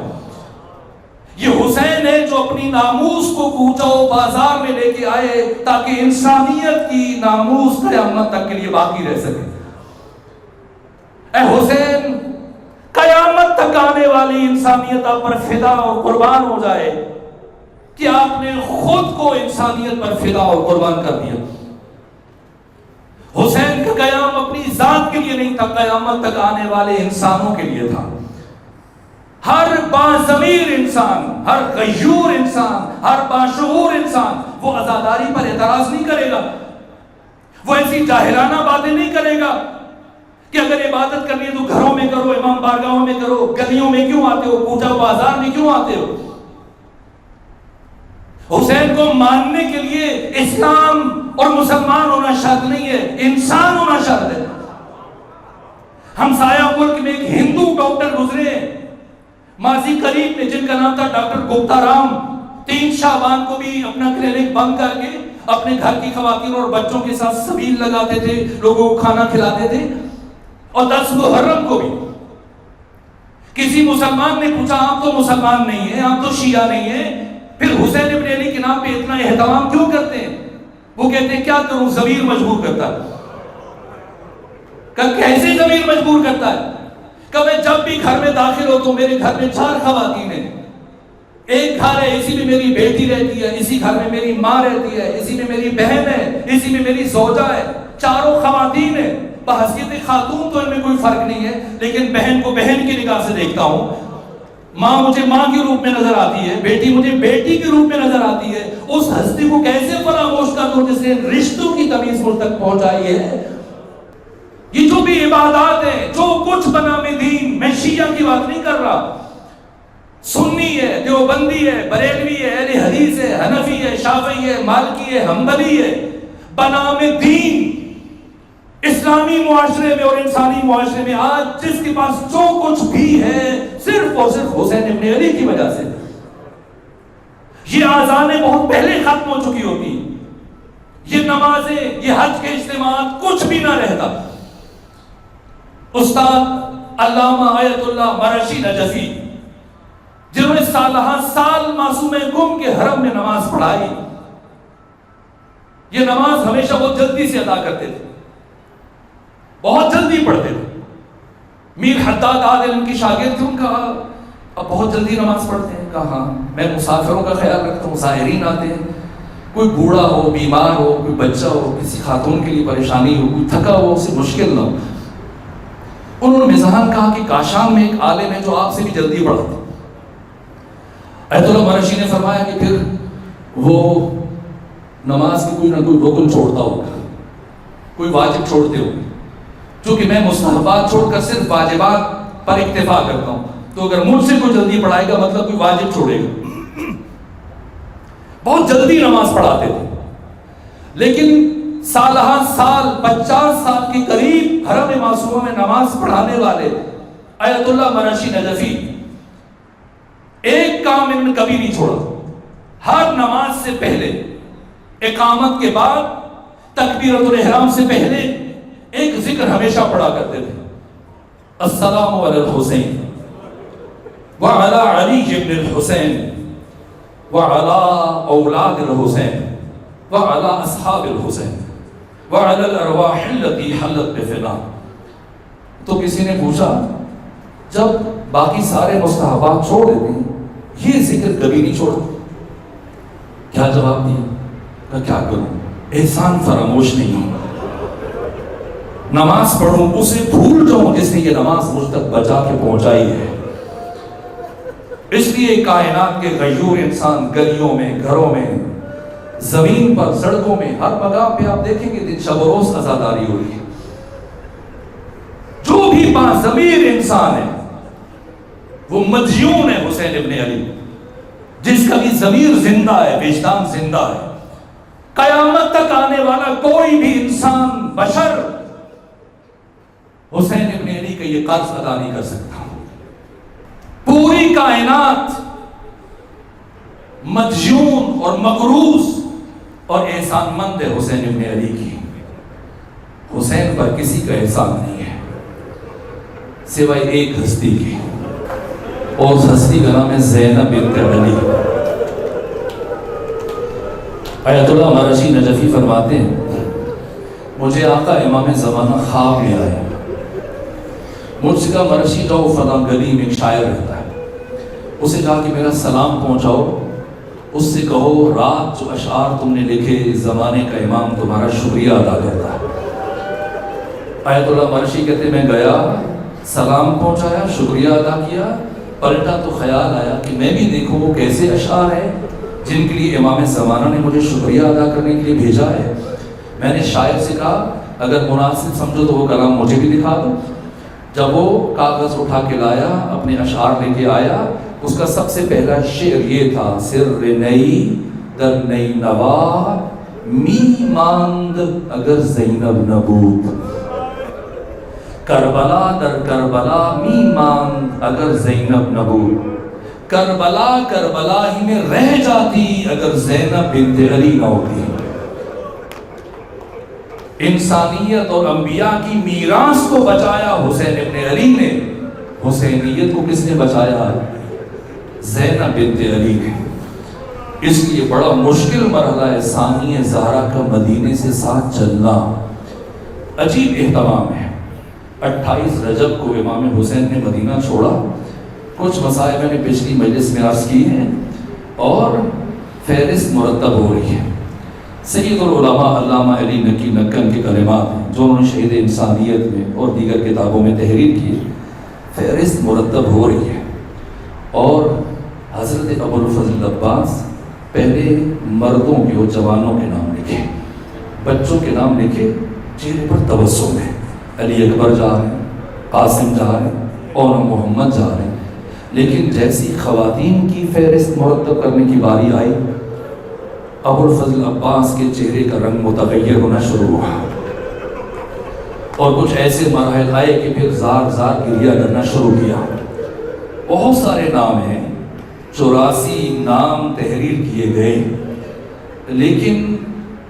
یہ حسین ہے جو اپنی ناموس کو کوچہ و بازار میں لے کے آئے تاکہ انسانیت کی ناموس قیامت تک کے لیے باقی رہ سکے۔ اے حسین، قیامت تک آنے والی انسانیت آپ پر فدا اور قربان ہو جائے کہ آپ نے خود کو انسانیت پر فدا اور قربان کر دیا۔ حسین کا قیام اپنی ذات کے لیے نہیں تھا، قیامت تک آنے والے انسانوں کے لیے تھا۔ ہر باضمیر انسان، ہر غیور انسان، ہر باشعور انسان وہ عزاداری پر اعتراض نہیں کرے گا، وہ ایسی جاہلانہ باتیں نہیں کرے گا کہ اگر عبادت کرنی ہے تو گھروں میں کرو، امام بارگاہوں میں کرو، گلیوں میں کیوں آتے ہو، کوچہ بازار میں کیوں آتے ہو۔ حسین کو ماننے کے لیے اسلام اور مسلمان ہونا شرط نہیں ہے، انسان ہونا شرط ہے۔ ہمسایہ ملک میں ایک ہندو ڈاکٹر گزرے ہیں ماضی قریب میں، جن کا نام تھا ڈاکٹر گپتا رام۔ 3 شعبان کو بھی اپنا کلینک بند کر کے اپنے گھر کی خواتین اور بچوں کے ساتھ سبیل لگاتے تھے، لوگوں کو کھانا کھلاتے تھے، اور 10 محرم کو بھی کسی مسلمان نے پوچھا آپ تو مسلمان نہیں ہیں، آپ تو شیعہ نہیں ہیں، پھر حسین ابن علی کے نام پہ اتنا اہتمام کیوں کرتے ہیں؟ وہ کہتے ہیں کیا کروں، ضمیر مجبور کرتا ہے۔ کہ کیسے ضمیر مجبور کرتا ہے؟ کہ میں جب بھی گھر میں داخل ہو تو میرے گھر میں 4 خواتین ہیں، ایک گھر ہے اسی میں میری بیٹی رہتی ہے، اسی گھر میں میری ماں رہتی ہے، اسی میں میری بہن ہے، اسی میں میری زوجہ ہے، 4 خواتین ہیں۔ بحیثیت خاتون تو ان میں کوئی فرق نہیں ہے، لیکن بہن کو بہن کی نگاہ سے دیکھتا ہوں، ماں مجھے ماں کے روپ میں نظر آتی ہے، بیٹی مجھے بیٹی کے روپ میں نظر آتی ہے۔ اس ہستی کو کیسے فراموش کر دوں جس نے رشتوں کی تمیز مجھ تک پہنچائی ہے؟ یہ جو بھی عبادات ہیں، جو کچھ بنا میں دین، میں شیعہ کی بات نہیں کر رہا، سنی ہے، دیوبندی ہے، بریلوی ہے، اہل حدیث ہے، حنفی ہے، شافعی ہے، مالکی ہے، حنبلی ہے، بنام دین اسلامی معاشرے میں اور انسانی معاشرے میں آج جس کے پاس جو کچھ بھی ہے صرف اور صرف حسین ابن علی کی وجہ سے. یہ آذانیں بہت پہلے ختم ہو چکی ہوتی، یہ نمازیں، یہ حج کے اجتماعات کچھ بھی نہ رہتا. استاد علامہ آیت اللہ مرشی نجفی جنہوں نے سالہ سال معصوم گم کے حرم میں نماز پڑھائی، یہ نماز ہمیشہ بہت جلدی سے ادا کرتے تھے، بہت جلدی پڑھتے تھے. میر حداد عادل ان کی شاگرد تھے، ان کا اب بہت جلدی نماز پڑھتے ہیں. کہا ہاں، میں مسافروں کا خیال رکھتا ہوں، زائرین آتے ہیں، کوئی بوڑھا ہو، بیمار ہو، کوئی بچہ ہو، کسی خاتون کے لیے پریشانی ہو، کوئی تھکا ہو، اسے مشکل نہ ہو. انہوں نے مزاحاً کہا کہ کاشان میں ایک عالم ہے جو آپ سے بھی جلدی پڑھتا. ایت اللہ مرشی نے فرمایا کہ پھر وہ نماز کی کوئی نہ کوئی رکن چھوڑتا ہوگا، کوئی واجب چھوڑتے ہوگا، چونکہ میں مستحبات چھوڑ کر صرف واجبات پر اکتفا کرتا ہوں، تو اگر مجھ سے کوئی جلدی پڑھائے گا مطلب کوئی واجب چھوڑے گا. بہت جلدی نماز پڑھاتے تھے، لیکن سالہ سال 50 سال کے قریب حرم معصومہ میں نماز پڑھانے والے آیت اللہ مرشی نجفی ایک کام انہوں نے کبھی نہیں چھوڑا. ہر نماز سے پہلے، اقامت کے بعد، تکبیرۃ الاحرام سے پہلے ایک ذکر ہمیشہ پڑھا کرتے تھے: السلام علی الحسین وعلی علی بن الحسین وعلی اولاد الحسین وعلی اصحاب الحسین وعلی الارواح التي حلت بفنا. تو کسی نے پوچھا جب باقی سارے مستحبات چھوڑ دیتے ہیں یہ ذکر کبھی نہیں چھوڑا؟ کیا جواب دیا؟ میں کیا کروں، احسان فراموش نہیں ہوں، نماز پڑھوں اسے بھول جاؤں جس نے یہ نماز مجھ تک بچا کے پہنچائی ہے. اس لیے کائنات کے غیور انسان گلیوں میں، گھروں میں، زمین پر، سڑکوں میں، ہر مقام پہ آپ دیکھیں گے دن شب و روز عزاداری ہو رہی ہے. جو بھی باضمیر انسان ہے وہ مدیون ہے حسین ابن علی، جس کا بھی ضمیر زندہ ہے، وجدان زندہ ہے. قیامت تک آنے والا کوئی بھی انسان، بشر، حسین ابن علی کا یہ قرض ادا نہیں کر سکتا. پوری کائنات مدیون اور مقروض اور احسان مند ہے حسین ابن علی کی. حسین پر کسی کا احسان نہیں ہے سوائے ایک ہستی کی، اور اس ہستی کا نام ہے زینب بنت علی. آیت اللہ مرشی نجفی فرماتے ہیں مجھے آقا امام زمانہ خواب میں آیا، مجھ سے کہا مرشی جاؤ فلاں گلی میں ایک شاعر رہتا ہے، اسے کہا کہ میرا سلام پہنچاؤ، اس سے کہو رات جو اشعار تم نے لکھے زمانے کا امام تمہارا شکریہ ادا کرتا ہے. آیت اللہ مرشی کہتے میں گیا، سلام پہنچایا، شکریہ ادا کیا، پلٹا تو خیال آیا کہ میں بھی دیکھوں وہ کیسے اشعار ہیں جن کے لیے امام زمانہ نے مجھے شکریہ ادا کرنے کے لیے بھیجا ہے. میں نے شاعر سے کہا اگر مناسب سمجھو تو وہ کلام مجھے بھی دکھا دو. جب وہ کاغذ اٹھا کے لایا، اپنے اشعار لے کے آیا، اس کا سب سے پہلا شعر یہ تھا: سر نئی در نئی نوا می ماند اگر زینب نبود، کربلا در کربلا می ماند اگر زینب نبود، کربلا کربلا ہی میں رہ جاتی اگر زینب بنت علی نہ ہوتی. انسانیت اور انبیاء کی میراث کو بچایا حسین ابن علی نے. حسینیت کو کس نے بچایا؟ زینب بنت علی نے. اس لیے بڑا مشکل مرحلہ ہے ثانی زہرا کا مدینے سے ساتھ چلنا. عجیب اہتمام ہے. 28 رجب کو امام حسین نے مدینہ چھوڑا. کچھ مسائل میں نے پچھلی مجلس میں عرض کی ہیں اور فہرست مرتب ہو رہی ہے. سید العلماء علامہ علی نقی نکن کے کلمات ہیں جو انہوں نے شہید انسانیت میں اور دیگر کتابوں میں تحریر کی. فہرست مرتب ہو رہی ہے اور حضرت ابو الفضل عباس پہلے مردوں کے اور جوانوں کے نام لکھے، بچوں کے نام لکھے، چہرے پر تبسم ہے. علی اکبر جا رہے ہیں، قاسم جا رہے ہیں، اور محمد جا رہے ہیں. لیکن جیسی خواتین کی فہرست مرتب کرنے کی باری آئی، ابوالفضل عباس کے چہرے کا رنگ متغیر ہونا شروع ہوا، اور کچھ ایسے مراحل آئے کہ پھر زار زار گریہ کرنا شروع کیا۔ بہت سارے نام ہیں، 84 نام تحریر کیے گئے، لیکن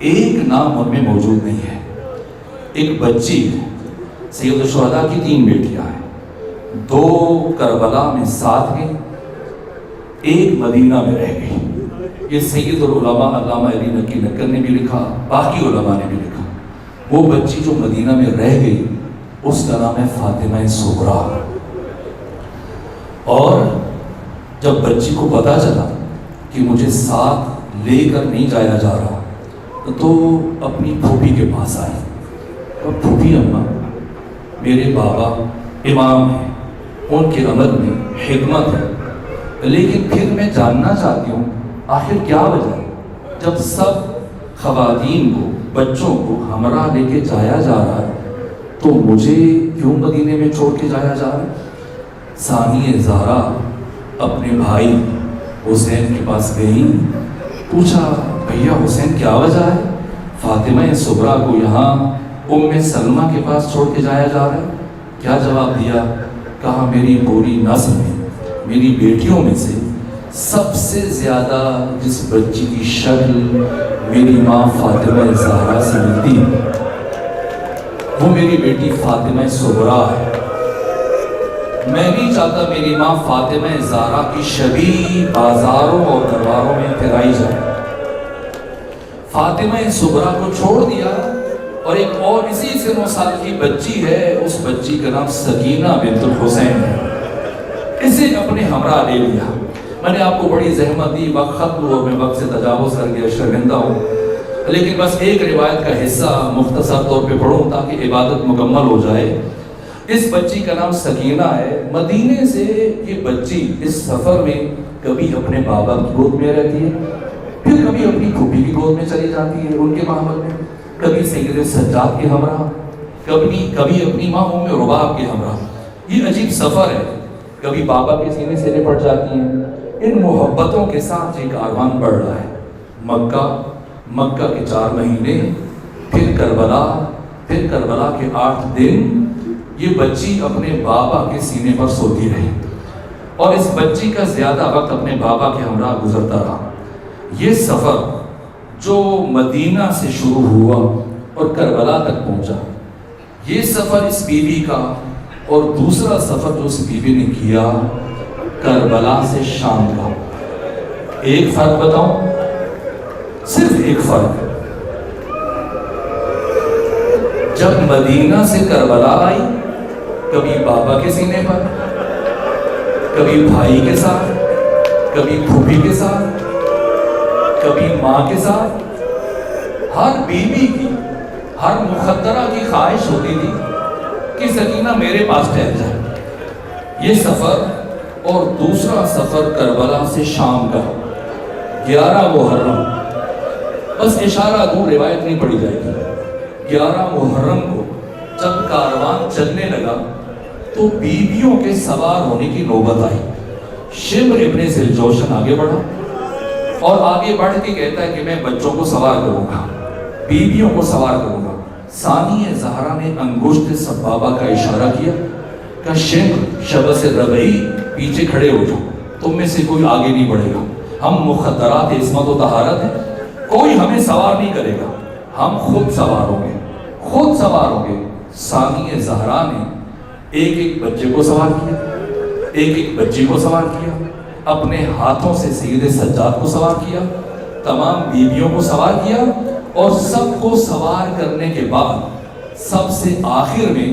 ایک نام ان میں موجود نہیں ہے۔ ایک بچی ہے، سید الشہداء کی 3 بیٹیاں ہیں، 2 کربلا میں ساتھ گئیں، ایک مدینہ میں رہ گئی۔ یہ سید العلماء علامہ علی نقی نکر نے بھی لکھا، باقی علماء نے بھی لکھا۔ وہ بچی جو مدینہ میں رہ گئی اس کا نام ہے فاطمہ صغریٰ۔ اور جب بچی کو پتا چلا کہ مجھے ساتھ لے کر نہیں جایا جا رہا تو اپنی پھوپھی کے پاس آئی، اور پھوپھی اماں میرے بابا امام ہیں، ان کے عمل میں حکمت ہے، لیکن پھر میں جاننا چاہتی ہوں آخر کیا وجہ ہے جب سب خواتین کو، بچوں کو ہمراہ لے کے جایا جا رہا ہے تو مجھے کیوں مدینے میں چھوڑ کے جایا جا رہا ہے؟ ثانی زہرا اپنے بھائی حسین کے پاس گئی، پوچھا بھیا حسین کیا وجہ ہے فاطمہ صغریٰ کو یہاں ام سلمہ کے پاس چھوڑ کے جایا جا رہا ہے؟ کیا جواب دیا؟ کہا میری پوری نسل میں، میری بیٹیوں میں سے سب سے زیادہ جس بچی کی شکل میری ماں فاطمہ زہرا سے ملتی وہ میری بیٹی فاطمہ صغریٰ ہے۔ میں نہیں چاہتا میری ماں فاطمہ زہرا کی شبیہ بازاروں اور درباروں میں پھرائی جائے۔ فاطمہ صغریٰ کو چھوڑ دیا، اور ایک اور اسی سے 9 سال کی بچی ہے، اس بچی کا نام سکینہ بنت الحسین ہے، اسے اپنے ہمراہ لے لیا۔ میں نے آپ کو بڑی زحمت دی، وقت ختم ہوا، میں وقت سے تجاوز کر گیا، شرمندہ ہوں، لیکن بس ایک روایت کا حصہ مختصر طور پہ پڑھوں تاکہ عبادت مکمل ہو جائے۔ اس بچی کا نام سکینہ ہے۔ مدینے سے یہ بچی اس سفر میں کبھی اپنے بابا کی گود میں رہتی ہے، پھر کبھی اپنی پھوپھی کی گود میں چلی جاتی ہے ان کے محمل میں، کبھی سید سجاد کے ہمراہ، کبھی اپنی ماں ام رباب کے ہمراہ۔ یہ عجیب سفر ہے، کبھی بابا کے سینے سے لپٹ جاتی ہیں۔ ان محبتوں کے ساتھ یہ کاروان بڑھ رہا ہے، مکہ کے 4 مہینے، پھر کربلا کے 8 دن یہ بچی اپنے بابا کے سینے پر سوتی رہی، اور اس بچی کا زیادہ وقت اپنے بابا کے ہمراہ گزرتا رہا۔ یہ سفر جو مدینہ سے شروع ہوا اور کربلا تک پہنچا، یہ سفر اس بیوی کا، اور دوسرا سفر جو اس بیوی نے کیا کربلا سے شام کا، ایک فرق بتاؤں، صرف ایک فرق، جب مدینہ سے کربلا آئی کبھی بابا کے سینے پر، کبھی بھائی کے ساتھ، کبھی پھوپھی کے ساتھ، کبھی ماں کے ساتھ۔ ہر بیوی کی، ہر مخدرہ کی خواہش ہوتی تھی کہ سکینہ میرے پاس ٹھہر جائے۔ یہ سفر اور دوسرا سفر کربلا سے شام کا 11 محرم، بس اشارہ دور، روایت نہیں پڑھی جائے گی۔ 11 محرم کو جب کاروان چلنے لگا تو بیویوں کے سوار ہونے کی نوبت آئی۔ شمر ابن ذوالجوشن آگے بڑھا اور آگے بڑھ کے کہتا ہے کہ میں بچوں کو سوار کروں گا، بیویوں کو سوار کروں گا۔ ثانی زہرا نے انگشت سبابہ کا اشارہ کیا کہ شمر شبس ربعی پیچھے کھڑے ہو جاؤ، تم میں سے کوئی آگے نہیں بڑھے گا، ہم مخدرات عصمت و طہارت ہیں، کوئی ہمیں سوار نہیں کرے گا، ہم خود سوار ہوں گے۔ ثانی زہرا نے ایک بچے کو سوار کیا، ایک بچی کو سوار کیا، اپنے ہاتھوں سے سید سجاد کو سوار کیا، تمام بیویوں کو سوار کیا، اور سب کو سوار کرنے کے بعد سب سے آخر میں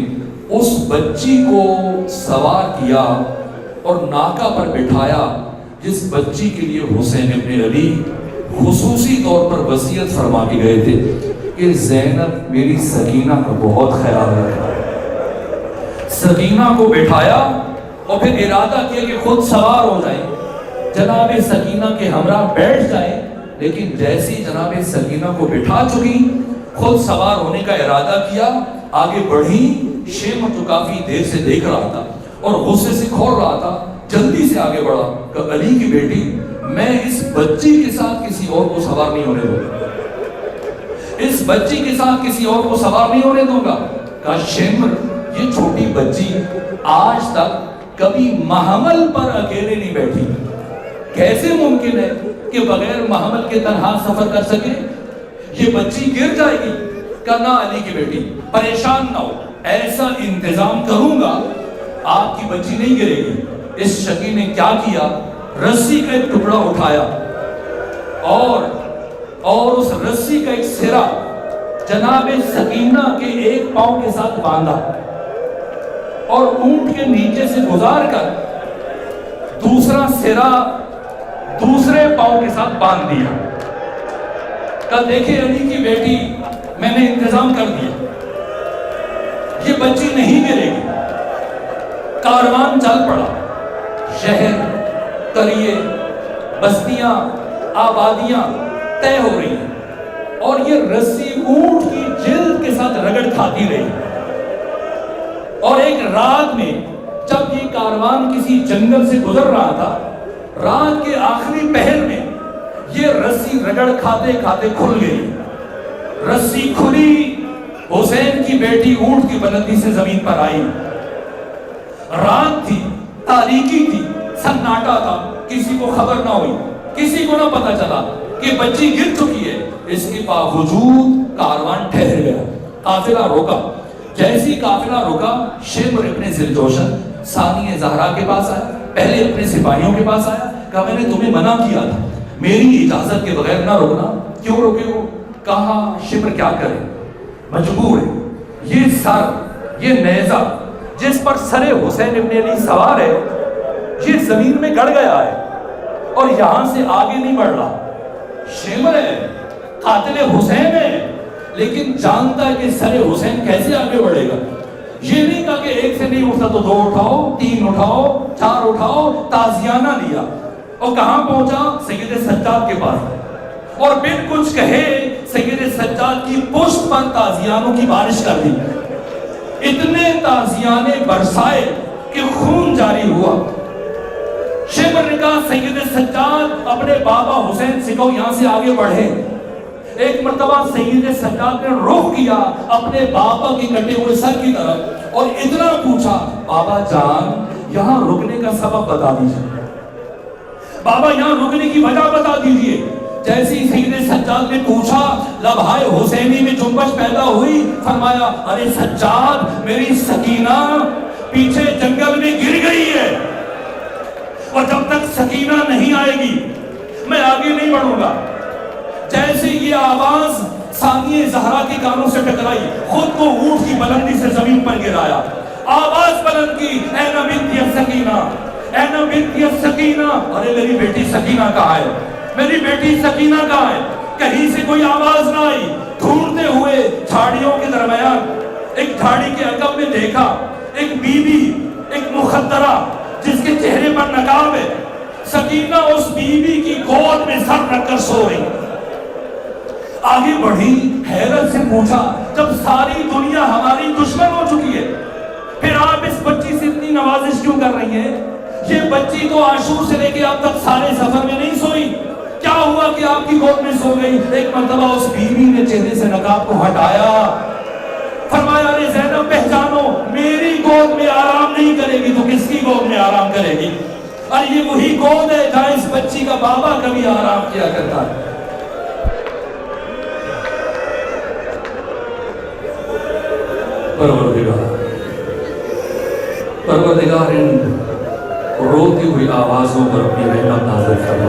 اس بچی کو سوار کیا اور ناکہ پر بٹھایا جس بچی کے لیے حسین ابن علی خصوصی طور پر وصیت فرما کے گئے تھے کہ زینب میری سکینہ کا بہت خیال رکھا۔ سکینہ کو بٹھایا اور پھر ارادہ کیا کہ خود سوار ہو جائیں، جناب سکینہ کے ہمراہ بیٹھ جائیں، لیکن جیسی جناب سکینہ کو بٹھا چکی، خود سوار ہونے کا ارادہ کیا، آگے بڑھی۔ شیخ جو کافی دیر سے دیکھ رہا تھا اور غصے سے کھول رہا تھا، جلدی سے آگے بڑھا کہ علی کی بیٹی میں اس بچی کے ساتھ کسی اور کو سوار نہیں ہونے دوں گا، اس بچی کے ساتھ کسی اور کو سوار نہیں ہونے دوں گا۔ کہا شمر یہ چھوٹی بچی آج تک کبھی محمل پر اکیلے نہیں بیٹھی، کیسے ممکن ہے کہ بغیر محمل کے تنہا سفر کر سکے؟ یہ بچی گر جائے گی۔ کہا نہ علی کی بیٹی پریشان نہ ہو، ایسا انتظام کروں گا آپ کی بچی نہیں گرے گی۔ اس شقی نے کیا کیا، رسی کا ایک ٹکڑا اٹھایا اور اس رسی کا ایک سرا جناب سکینہ کے ایک پاؤں کے ساتھ باندھا اور اونٹ کے نیچے سے گزار کر دوسرا سرا دوسرے پاؤں کے ساتھ باندھ دیا۔ کہا دیکھیں علی کی بیٹی میں نے انتظام کر دیا، یہ بچی نہیں گرے گی۔ کاروان چل پڑا، شہر، قریے، بستیاں، آبادیاں طے ہو رہی ہیں اور یہ رسی اونٹ کی جلد کے ساتھ رگڑ کھاتی رہی۔ اور ایک رات میں جب یہ کاروان کسی جنگل سے گزر رہا تھا، رات کے آخری پہر میں یہ رسی رگڑ کھاتے کھاتے کھل گئی۔ رسی کھلی، حسین کی بیٹی اونٹ کی بلندی سے زمین پر آئی۔ رات تھی، تاریکی تھی، سناٹا تھا، کسی کو خبر نہ ہوئی، کسی کو نہ پتا چلا کہ بچی گر چکی ہے۔ اس کے باوجود کاروان ٹھہر گیا، قافلہ روکا۔ جیسی قافلہ روکا، شمر ابن ذوالجوشن ثانیہ زہرا کے پاس آیا، پہلے اپنے سپاہیوں کے پاس آیا۔ کہا میں نے تمہیں منع کیا تھا میری اجازت کے بغیر نہ روکنا، کیوں روکے ہو؟ کہا شمر کیا کرے، مجبور ہے۔ یہ سر، یہ نیزہ جس پر سر حسین ابن علی سوار ہے، یہ زمین میں گڑ گیا ہے اور یہاں سے آگے نہیں بڑھ رہا۔ شمر ہے، قاتل حسین ہے، لیکن جانتا ہے کہ سر حسین کیسے آگے بڑھے گا۔ یہ نہیں کہا کہ ایک سے نہیں اٹھا تو 2 اٹھاؤ، 3 اٹھاؤ، 4 اٹھاؤ، تازیانہ لیا۔ اور کہاں پہنچا؟ سید سجاد کے پاس، اور بن کچھ کہے سید سجاد کی پشت پر تازیانوں کی بارش کر دی۔ اتنے تازیانے برسائے کہ خون جاری ہوا۔ شمر نے کہا سید سجاد اپنے بابا حسین سے کہو یہاں سے آگے بڑھے۔ ایک مرتبہ سید سجاد نے رخ کیا اپنے بابا کے کٹے ہوئے سر کی طرف اور اتنا پوچھا بابا جان یہاں رکنے کا سبب بتا دیجئے، بابا یہاں رکنے کی وجہ بتا دیجئے۔ جیسے ہی سید سجاد نے پوچھا لبہائے حسینی میں جنبش پیدا ہوئی، فرمایا ارے سجاد میری سکینہ پیچھے جنگل میں گر گئی ہے اور جب تک سکینہ نہیں آئے گی میں آگے نہیں بڑھوں گا۔ جیسے یہ آواز ثانیہ زہرا کے کانوں سے ٹکرائی، خود کو اونٹ کی بلندی سے زمین پر گرایا، آواز بلند کی اے بنت السکینہ، اے بنت السکینہ، ارے میری بیٹی سکینہ کہاں ہے، میری بیٹی سکینہ کہاں ہے؟ کہیں سے کوئی آواز نہ آئی۔ ڈھونڈتے ہوئے جھاڑیوں کے درمیان ایک جھاڑی کے عقب میں دیکھا ایک بی بی، ایک مخدرہ جس کے چہرے پر نقاب ہے۔ سکینہ اس بی بی کی گود میں سر رکھ کر سو رہی۔ آگے بڑھی، حیرت سے پوچھا جب ساری دنیا ہماری دشمن ہو چکی ہے پھر آپ اس بچی سے اتنی نوازش کیوں کر رہی ہیں؟ یہ بچی تو عاشور سے لے کے اب تک سارے سفر میں نہیں سوئی، کیا ہوا کہ آپ کی گود میں سو گئی؟ ایک مرتبہ اس بیوی نے چہرے سے نقاب کو ہٹایا، فرمایا ارے زینب پہچانو میری گود میں آرام نہیں کرے گی تو کس کی گود میں آرام کرے گی؟ اور یہ وہی گود ہے جہاں اس بچی کا بابا کبھی آرام کیا کرتا ہے۔ پروردگار ان روتی ہوئی آوازوں پر اپنی رحمت نازل فرما۔